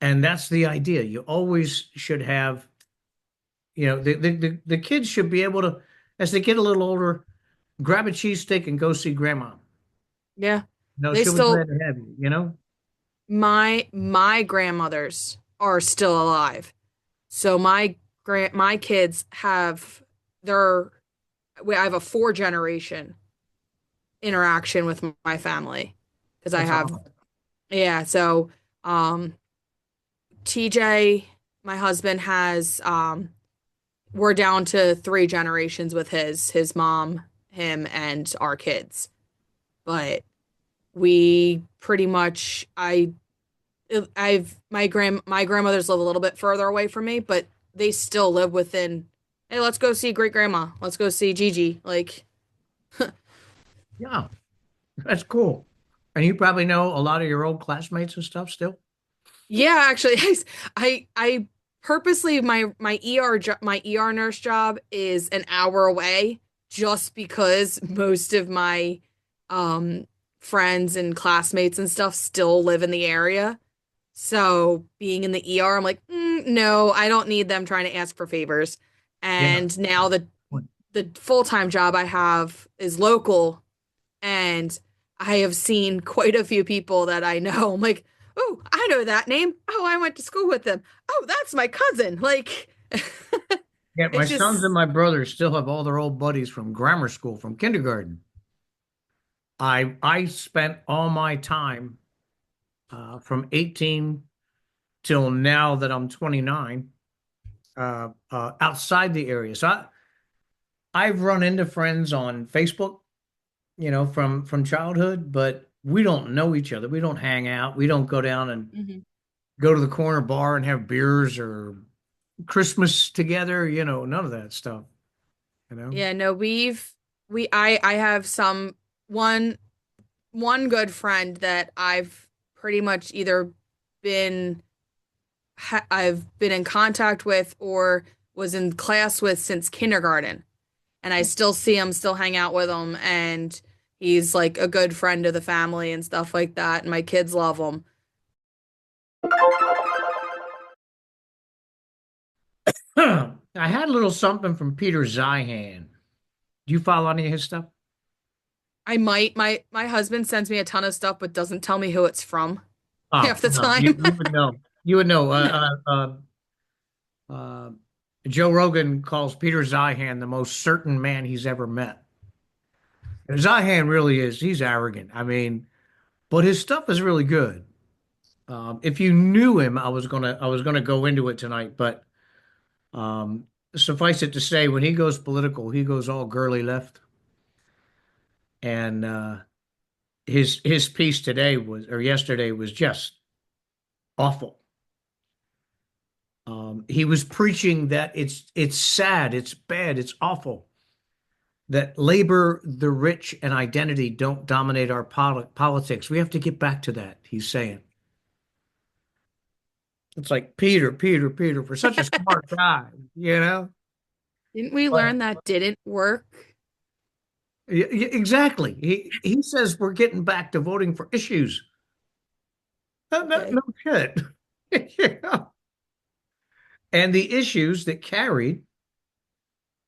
Speaker 2: and that's the idea. You always should have, the kids should be able to, as they get a little older, grab a cheesesteak and go see grandma.
Speaker 4: Yeah.
Speaker 2: No,
Speaker 4: They
Speaker 2: she'll be
Speaker 4: still
Speaker 2: glad to have you.
Speaker 4: my grandmothers are still alive. So my kids have I have a 4 generation interaction with my family because I
Speaker 2: That's
Speaker 4: have
Speaker 2: awesome.
Speaker 4: yeah, so TJ, my husband has we're down to 3 generations with his mom, him, and our kids. But we pretty much my grandmothers live a little bit further away from me, but they still live within, hey, let's go see great grandma. Let's go see Gigi. Like,
Speaker 2: Yeah, that's cool. And you probably know a lot of your old classmates and stuff still.
Speaker 4: yeah, actually, I purposely my ER nurse job is an hour away just because most of my friends and classmates and stuff still live in the area. So being in the ER, I'm like, no, I don't need them trying to ask for favors.
Speaker 2: Yeah.
Speaker 4: And now the full-time job I have is local, and I have seen quite a few people that I know. I'm like, oh, I know that name. Oh, I went to school with them. Oh, that's my cousin. Like,
Speaker 2: Yeah, my
Speaker 4: it's
Speaker 2: sons and
Speaker 4: just,
Speaker 2: my brothers still have all their old buddies from grammar school, from kindergarten. I spent all my time from 18 till now that I'm 29 outside the area. So I've run into friends on Facebook, from childhood, but we don't know each other. We don't hang out. We don't go down and
Speaker 4: Mhm.
Speaker 2: go to the corner bar and have beers or Christmas together, none of that stuff.
Speaker 4: Yeah, no, I have one good friend that I've pretty much either been I've been in contact with or was in class with since kindergarten. And I still see him, still hang out with him, and he's like a good friend of the family and stuff like that. And my kids love him.
Speaker 2: I had a little something from Peter Zeihan. Do you follow any of his stuff?
Speaker 4: I might. My husband sends me a ton of stuff, but doesn't tell me who it's from
Speaker 2: Oh,
Speaker 4: half the
Speaker 2: no,
Speaker 4: time.
Speaker 2: you would know. You would know. Uh, Joe Rogan calls Peter Zeihan the most certain man he's ever met. And Zeihan really is. He's arrogant. I mean, but his stuff is really good. If you knew him, I was gonna go into it tonight, but um, suffice it to say, when he goes political, he goes all girly left. And his piece today was, or yesterday was just awful. He was preaching that it's sad, it's bad, it's awful that labor, the rich, and identity don't dominate our politics. We have to get back to that, he's saying. It's like Peter, for such a smart guy, you know?
Speaker 4: Didn't we
Speaker 2: But
Speaker 4: learn that didn't work?
Speaker 2: exactly. He says we're getting back to voting for issues. No, no,
Speaker 4: Okay.
Speaker 2: no shit. Yeah. And the issues that carried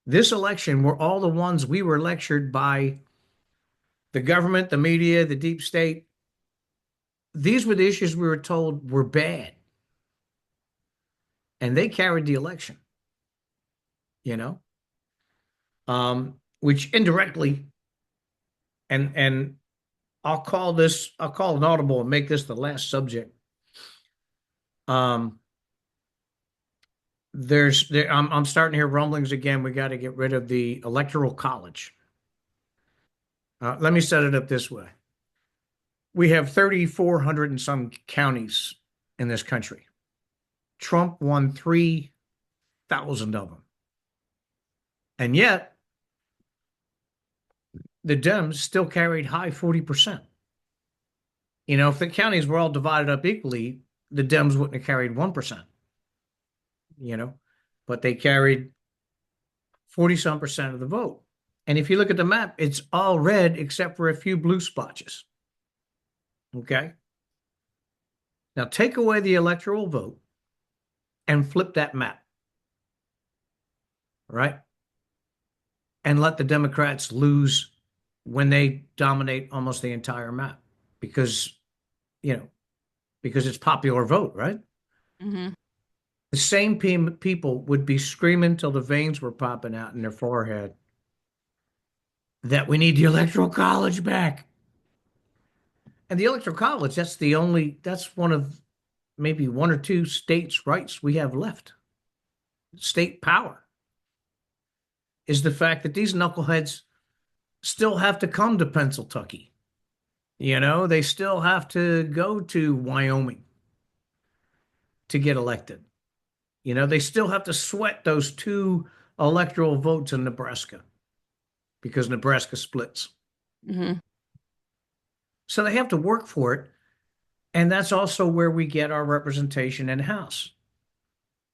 Speaker 2: this election were all the ones we were lectured by the government, the media, the deep state. These were the issues we were told were bad. And they carried the election, you know, which indirectly, and I'll call an audible and make this the last subject. Um, I'm starting to hear rumblings again. We got to get rid of the electoral college. Let me set it up this way. We have 3,400 and some counties in this country. Trump won 3,000 of them. And yet, the Dems still carried high 40%. You know, if the counties were all divided up equally, the Dems wouldn't have carried 1%, you know, but they carried 40 some percent of the vote. And if you look at the map, it's all red except for a few blue splotches. Okay. Now take away the electoral vote and flip that map, right? And let the Democrats lose when they dominate almost the entire map because, you know, because it's popular vote, right?
Speaker 4: Hmm.
Speaker 2: The same people would be screaming till the veins were popping out in their forehead that we need the electoral college back. And the electoral college, that's one of maybe one or two states' rights we have left. State power is the fact that these knuckleheads still have to come to Pennsylvania. You know, they still have to go to Wyoming to get elected. You know, they still have to sweat those two electoral votes in Nebraska because Nebraska splits.
Speaker 4: Hmm.
Speaker 2: So they have to work for it. And that's also where we get our representation in the House.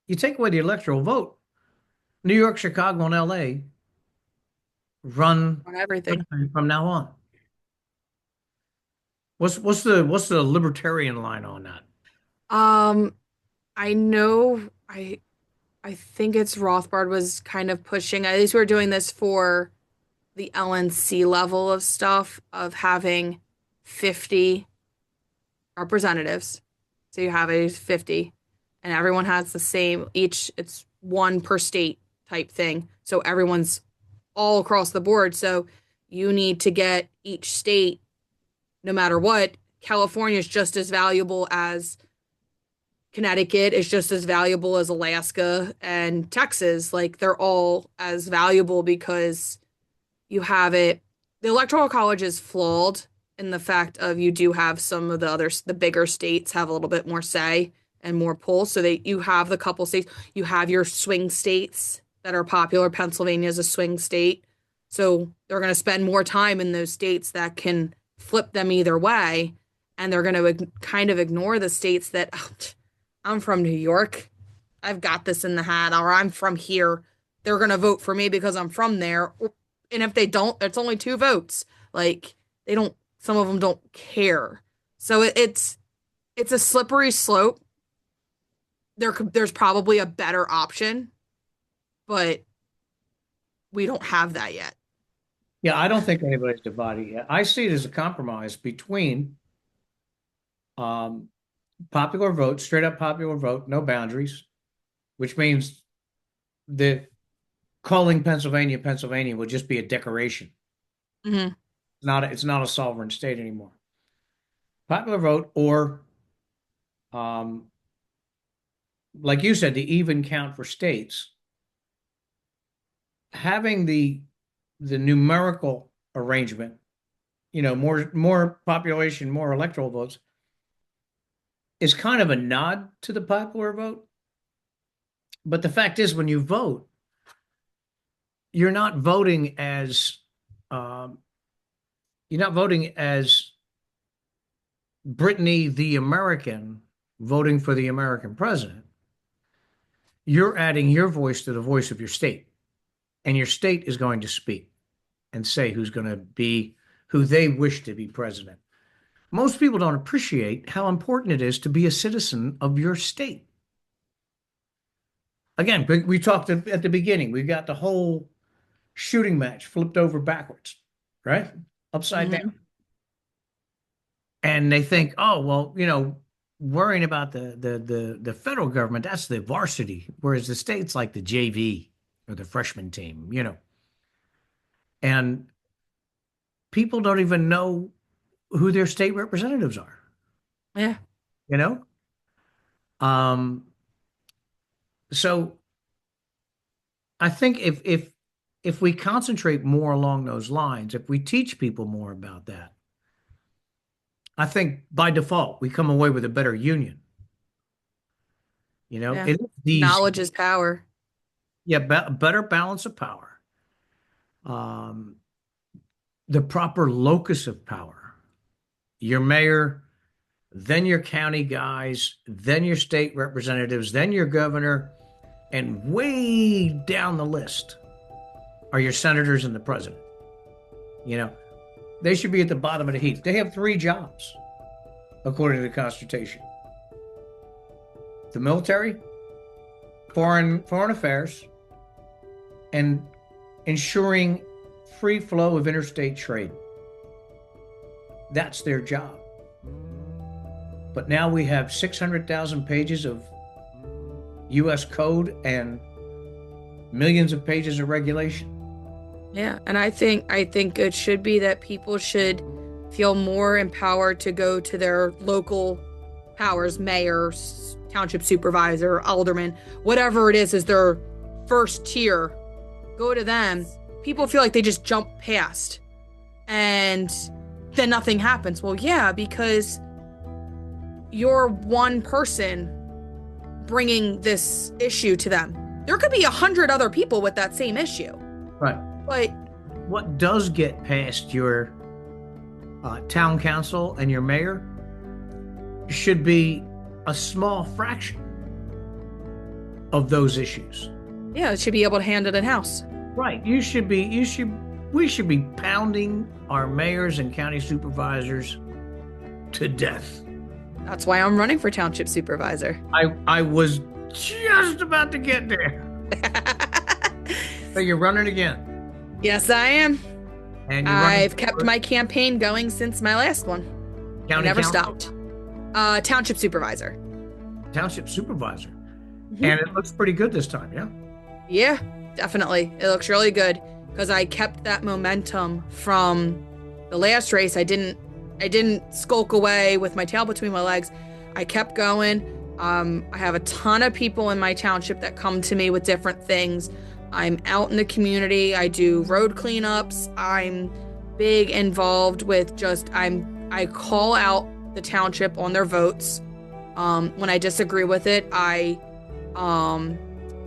Speaker 2: You take away the electoral vote, New York, Chicago, and LA run
Speaker 4: On everything.
Speaker 2: from now on. What's the libertarian line on that?
Speaker 4: Um, I know I think it's Rothbard was kind of pushing, at least we're doing this for the LNC level of stuff of having 50 representatives. So you have a 50 and everyone has the same each it's one per state type thing. So everyone's all across the board. So you need to get each state no matter what. California is just as valuable as Connecticut, is just as valuable as Alaska and Texas. Like they're all as valuable because you have it. The electoral college is flawed in the fact of you do have some of the bigger states have a little bit more say and more pull. So you have the couple states, you have your swing states that are popular. Pennsylvania is a swing state. So they're going to spend more time in those states that can flip them either way. And they're going to kind of ignore the states that oh, I'm from New York. I've got this in the hat, or I'm from here. They're going to vote for me because I'm from there. And if they don't, it's only two votes. Like they don't, some of them don't care. So it's a slippery slope. There's probably a better option, but we don't have that yet.
Speaker 2: Yeah, I don't think anybody's divided yet. I see it as a compromise between um, popular vote, straight up popular vote, no boundaries, which means that calling Pennsylvania Pennsylvania will just be a decoration.
Speaker 4: Hmm.
Speaker 2: It's not a sovereign state anymore. Popular vote, or um, like you said, the even count for states. Having the numerical arrangement, more population, more electoral votes, is kind of a nod to the popular vote. But the fact is, when you vote, you're not voting as um, you're not voting as Brittany the American voting for the American president. You're adding your voice to the voice of your state, and your state is going to speak and say who's going to be who they wish to be president. Most people don't appreciate how important it is to be a citizen of your state. Again, we talked at the beginning, we got the whole shooting match flipped over backwards, right? Upside down. And they think, oh, well, worrying about the federal government, that's the varsity, whereas the state's like the JV or the freshman team, And people don't even know who their state representatives are,
Speaker 4: Yeah.
Speaker 2: you know? Um, so I think if we concentrate more along those lines, if we teach people more about that, I think by default we come away with a better union.
Speaker 4: Yeah.
Speaker 2: It is these,
Speaker 4: Knowledge is power.
Speaker 2: yeah, better balance of power, um, the proper locus of power, your mayor, then your county guys, then your state representatives, then your governor, and way down the list are your senators and the president. They should be at the bottom of the heap. They have 3 jobs, according to the Constitution: the military, foreign affairs, and ensuring free flow of interstate trade. That's their job. But now we have 600,000 pages of U.S. code and millions of pages of regulation.
Speaker 4: Yeah, and I think it should be that people should feel more empowered to go to their local powers, mayor, township supervisor, alderman, whatever it is their first tier. Go to them. People feel like they just jump past and then nothing happens. Well, yeah, because you're one person bringing this issue to them. There could be 100 other people with that same issue.
Speaker 2: Right.
Speaker 4: But
Speaker 2: what does get past your town council and your mayor should be a small fraction of those issues.
Speaker 4: yeah, it should be able to hand it in house.
Speaker 2: Right. We should be pounding our mayors and county supervisors to death.
Speaker 4: That's why I'm running for township supervisor.
Speaker 2: I was just about to get there. So you're running again.
Speaker 4: Yes, I am.
Speaker 2: And
Speaker 4: I've kept my campaign going since my last one. I
Speaker 2: county
Speaker 4: never
Speaker 2: council?
Speaker 4: stopped. Township supervisor.
Speaker 2: Township supervisor.
Speaker 4: Mhm.
Speaker 2: And it looks pretty good this time, yeah?
Speaker 4: Yeah, definitely. It looks really good because I kept that momentum from the last race. I didn't skulk away with my tail between my legs. I kept going. I have a ton of people in my township that come to me with different things. I'm out in the community. I do road cleanups. I'm big involved with I call out the township on their votes. When I disagree with it, I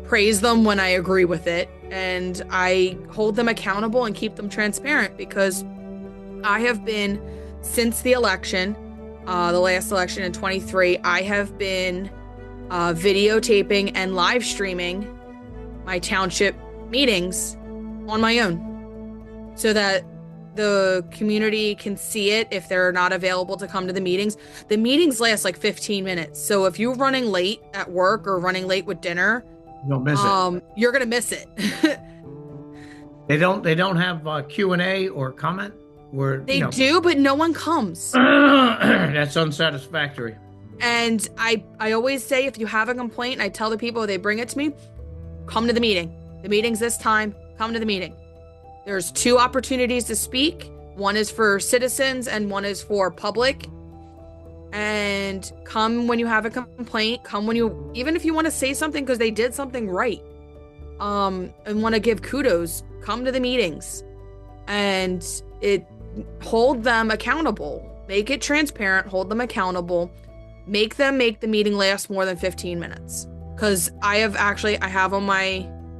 Speaker 4: praise them when I agree with it, and I hold them accountable and keep them transparent because I have been, since the election, the last election in 23, I have been videotaping and live streaming my township meetings on my own so that the community can see it if they're not available to come to the meetings. The meetings last like 15 minutes. So if you're running late at work or running late with dinner,
Speaker 2: You'll miss it.
Speaker 4: you're going to miss it.
Speaker 2: They don't have Q&A or comment where,
Speaker 4: They do, but no one comes.
Speaker 2: that's unsatisfactory.
Speaker 4: And I always say, if you have a complaint, I tell the people, they bring it to me, come to the meeting. The meeting's this time, come to the meeting. There's 2 opportunities to speak. One is for citizens and one is for public. And come when you have a complaint, come when you, even if you want to say something because they did something right, and want to give kudos, come to the meetings. And hold them accountable. Make it transparent, hold them accountable. Make them make the meeting last more than 15 minutes. Because I have on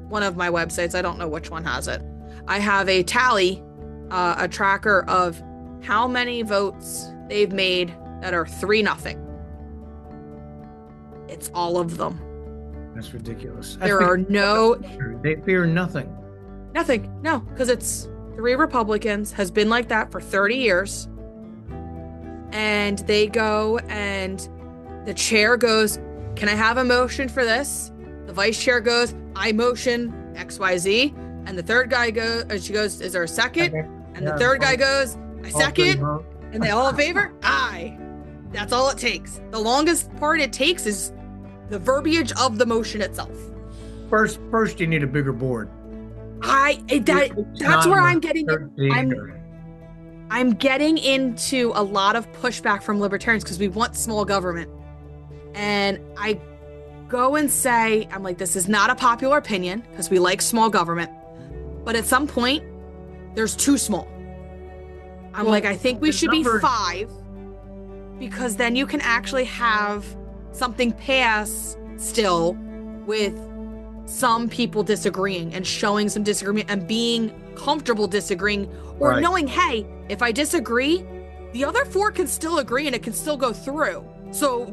Speaker 4: one of my websites, I don't know which one has it, I have a tally, a tracker of how many votes they've made that are 3-0. It's all of them.
Speaker 2: That's ridiculous.
Speaker 4: There are no...
Speaker 2: They fear nothing.
Speaker 4: Nothing. No, because it's 3 Republicans, has been like that for 30 years. And they go and the chair goes, can I have a motion for this? The vice chair goes, I motion XYZ. And the third guy goes, she goes, is there a second?
Speaker 2: Okay.
Speaker 4: And the third guy goes, I second.
Speaker 2: All
Speaker 4: And they all in favor? Aye. That's all it takes. The longest part it takes is the verbiage of the motion itself.
Speaker 2: First, you need a bigger board.
Speaker 4: That's where I'm getting. I'm getting into a lot of pushback from libertarians because we want small government, and I go and say, I'm like, this is not a popular opinion because we like small government, but at some point, there's too small. I'm like, I think we should be 5, because then you can actually have something pass still with some people disagreeing and showing some disagreement and being comfortable disagreeing, or
Speaker 2: Right.
Speaker 4: knowing, hey, if I disagree, the other 4 can still agree and it can still go through. So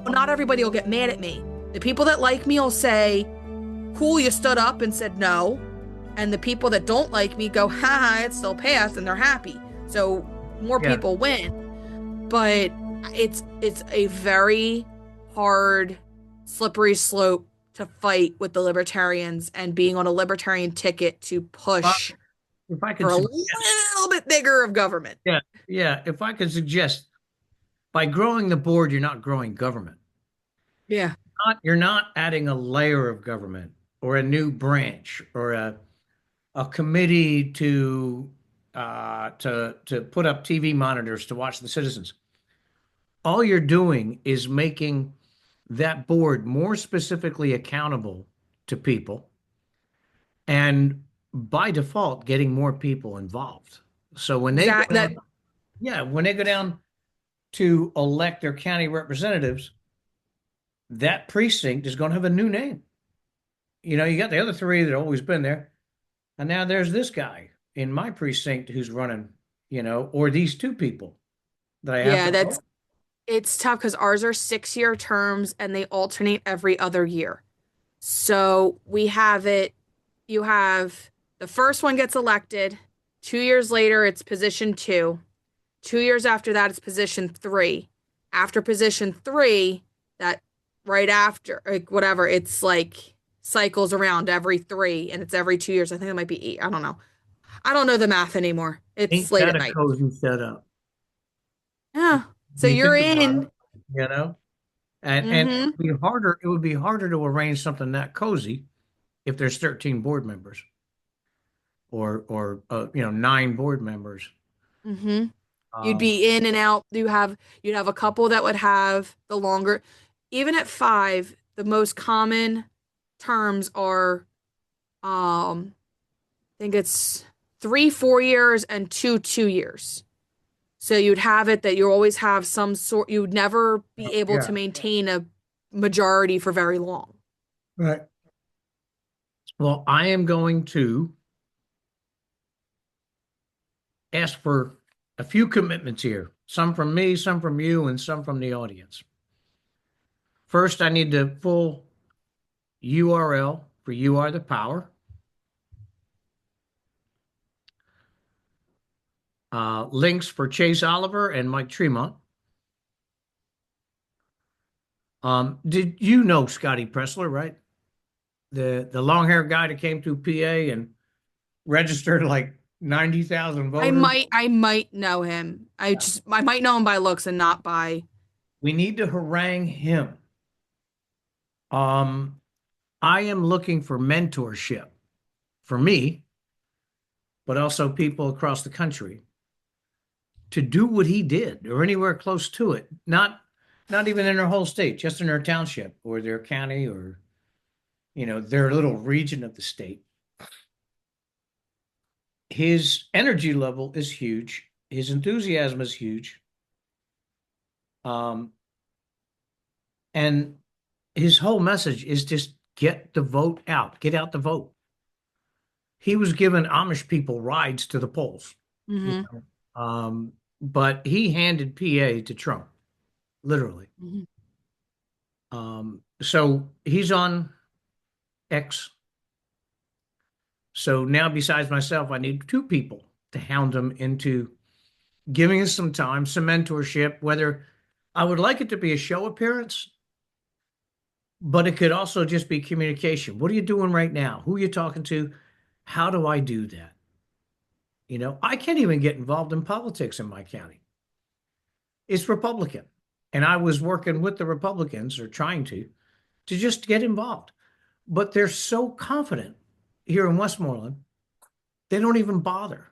Speaker 4: not everybody will get mad at me. The people that like me will say, cool, you stood up and said no. And the people that don't like me go, haha, it still passed, and they're happy. So more
Speaker 2: Yeah.
Speaker 4: people win. But it's a very hard, slippery slope to fight with the libertarians, and being on a libertarian ticket to push
Speaker 2: If I could
Speaker 4: for a
Speaker 2: suggest,
Speaker 4: little bit bigger of government.
Speaker 2: if I could suggest, by growing the board, you're not growing government.
Speaker 4: Yeah.
Speaker 2: You're not adding a layer of government or a new branch or a committee to put up TV monitors to watch the citizens. All you're doing is making that board more specifically accountable to people, and by default, getting more people involved. So when they when they go down to elect their county representatives, that precinct is going to have a new name. You got the other 3 that have always been there, and now there's this guy in my precinct who's running, or these 2 people that I have.
Speaker 4: Yeah, it's tough because ours are 6-year terms and they alternate every other year. So you have the first one gets elected, 2 years later it's position 2. 2 years after that it's position 3. After position 3, that right after, like, whatever, it's like cycles around every 3, and it's every 2 years. I think it might be 8. I don't know. I don't know the math anymore. It's
Speaker 2: Ain't
Speaker 4: late
Speaker 2: that
Speaker 4: at
Speaker 2: a
Speaker 4: night.
Speaker 2: cozy setup?
Speaker 4: Yeah. So
Speaker 2: You
Speaker 4: you're
Speaker 2: think about
Speaker 4: in.
Speaker 2: it, and it would be harder. It would be harder to arrange something that cozy if there's 13 board members or 9 board members.
Speaker 4: Mm-hmm. You'd be in and out. You'd have a couple that would have the longer. Even at 5, the most common terms are, I think it's 3 4 years and 2 2 years. So you'd have it that you always have some sort. You'd never be able to maintain a majority for very long.
Speaker 2: Right. Well, I am going to ask for a few commitments here, some from me, some from you, and some from the audience. First, I need the full URL for You Are the Power. Links for Chase Oliver and Mike Tremont. Did you know Scotty Pressler, right? The long-haired guy that came through PA and registered like 90,000 voters.
Speaker 4: I might know him. I might know him by looks and not by.
Speaker 2: We need to harangue him. I am looking for mentorship for me, but also people across the country to do what he did or anywhere close to it. Not even in their whole state, just in their township or their county or, their little region of the state. His energy level is huge. His enthusiasm is huge. And his whole message is just get the vote out, get out the vote. He was giving Amish people rides to the polls.
Speaker 4: Mm-hmm.
Speaker 2: But he handed PA to Trump, literally.
Speaker 4: Mm-hmm.
Speaker 2: So he's on X. So now, besides myself, I need two people to hound him into giving us some time, some mentorship, whether I would like it to be a show appearance, but it could also just be communication. What are you doing right now? Who are you talking to? How do I do that? I can't even get involved in politics in my county. It's Republican. And I was working with the Republicans, or trying to just get involved. But they're so confident here in Westmoreland, they don't even bother.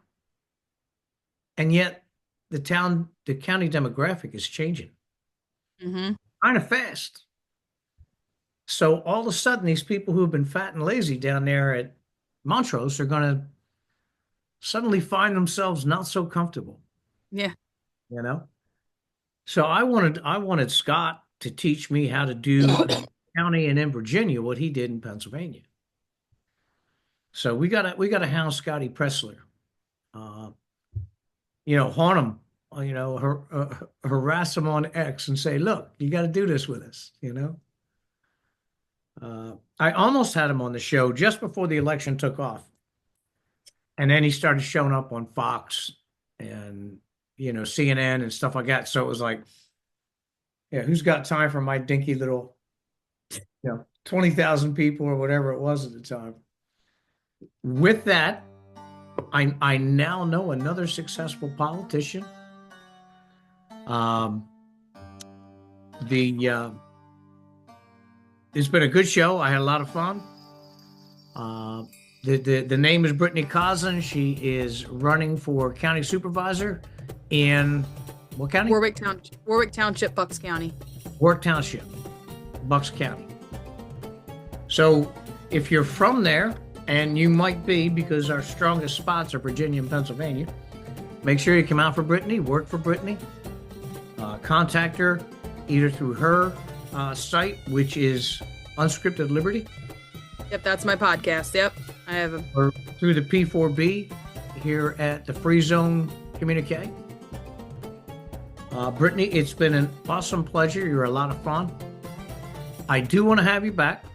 Speaker 2: And yet the county demographic is changing kind of fast. So all of a sudden, these people who have been fat and lazy down there at Montrose are going to suddenly find themselves not so comfortable.
Speaker 4: Yeah.
Speaker 2: So I wanted Scott to teach me how to do in the county and in Virginia what he did in Pennsylvania. So we got to hound Scotty Pressler. Haunt him, harass him on X and say, look, you got to do this with us, I almost had him on the show just before the election took off. And then he started showing up on Fox and, CNN and stuff like that. So it was like, yeah, who's got time for my dinky little, 20,000 people or whatever it was at the time. With that, I now know another successful politician. It's been a good show. I had a lot of fun. The name is Brittany Cousin. She is running for county supervisor in what county?
Speaker 4: Warwick Township, Bucks County.
Speaker 2: Warwick Township, Bucks County. So if you're from there, and you might be, because our strongest spots are Virginia and Pennsylvania, make sure you come out for Brittany, work for Brittany. Contact her either through her site, which is Unscripted Liberty.
Speaker 4: Yep, that's my podcast. Yep, I have a.
Speaker 2: Or through the P4B here at the Free Zone Communiqué. Brittany, it's been an awesome pleasure. You're a lot of fun. I do want to have you back.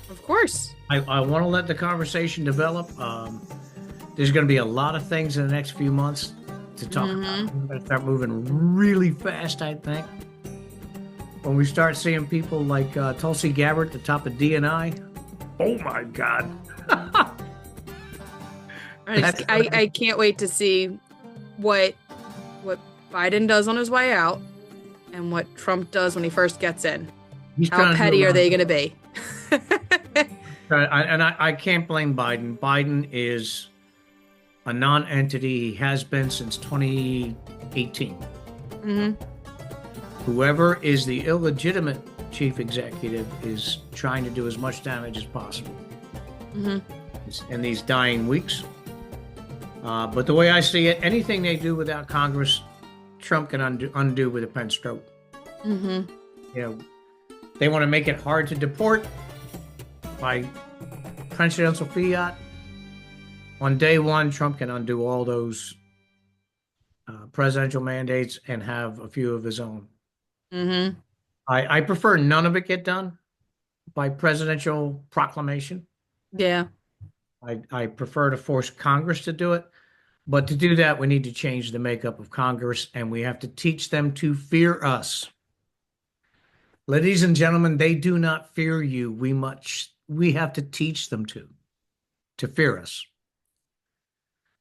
Speaker 4: Of course.
Speaker 2: I want to let the conversation develop. There's going to be a lot of things in the next few months to talk about. We're going to start moving really fast, I think. When we start seeing people like Tulsi Gabbard at the top of DNI, oh my God.
Speaker 4: I can't wait to see what Biden does on his way out and what Trump does when he first gets in. How petty are they going to be?
Speaker 2: I can't blame Biden. Biden is a non-entity. He has been since 2018. Whoever is the illegitimate chief executive is trying to do as much damage as possible in these dying weeks. But the way I see it, anything they do without Congress, Trump can undo with a pen stroke. They want to make it hard to deport by presidential fiat. On day one, Trump can undo all those presidential mandates and have a few of his own. I prefer none of it get done by presidential proclamation.
Speaker 4: Yeah.
Speaker 2: I prefer to force Congress to do it. But to do that, we need to change the makeup of Congress, and we have to teach them to fear us. Ladies and gentlemen, they do not fear you. We have to teach them to fear us.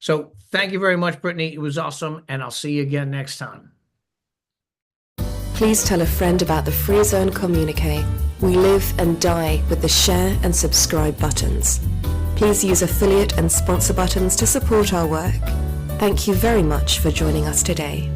Speaker 2: So thank you very much, Brittany. It was awesome, and I'll see you again next time.
Speaker 1: Please tell a friend about the Free Zone Communiqué. We live and die with the share and subscribe buttons. Please use affiliate and sponsor buttons to support our work. Thank you very much for joining us today.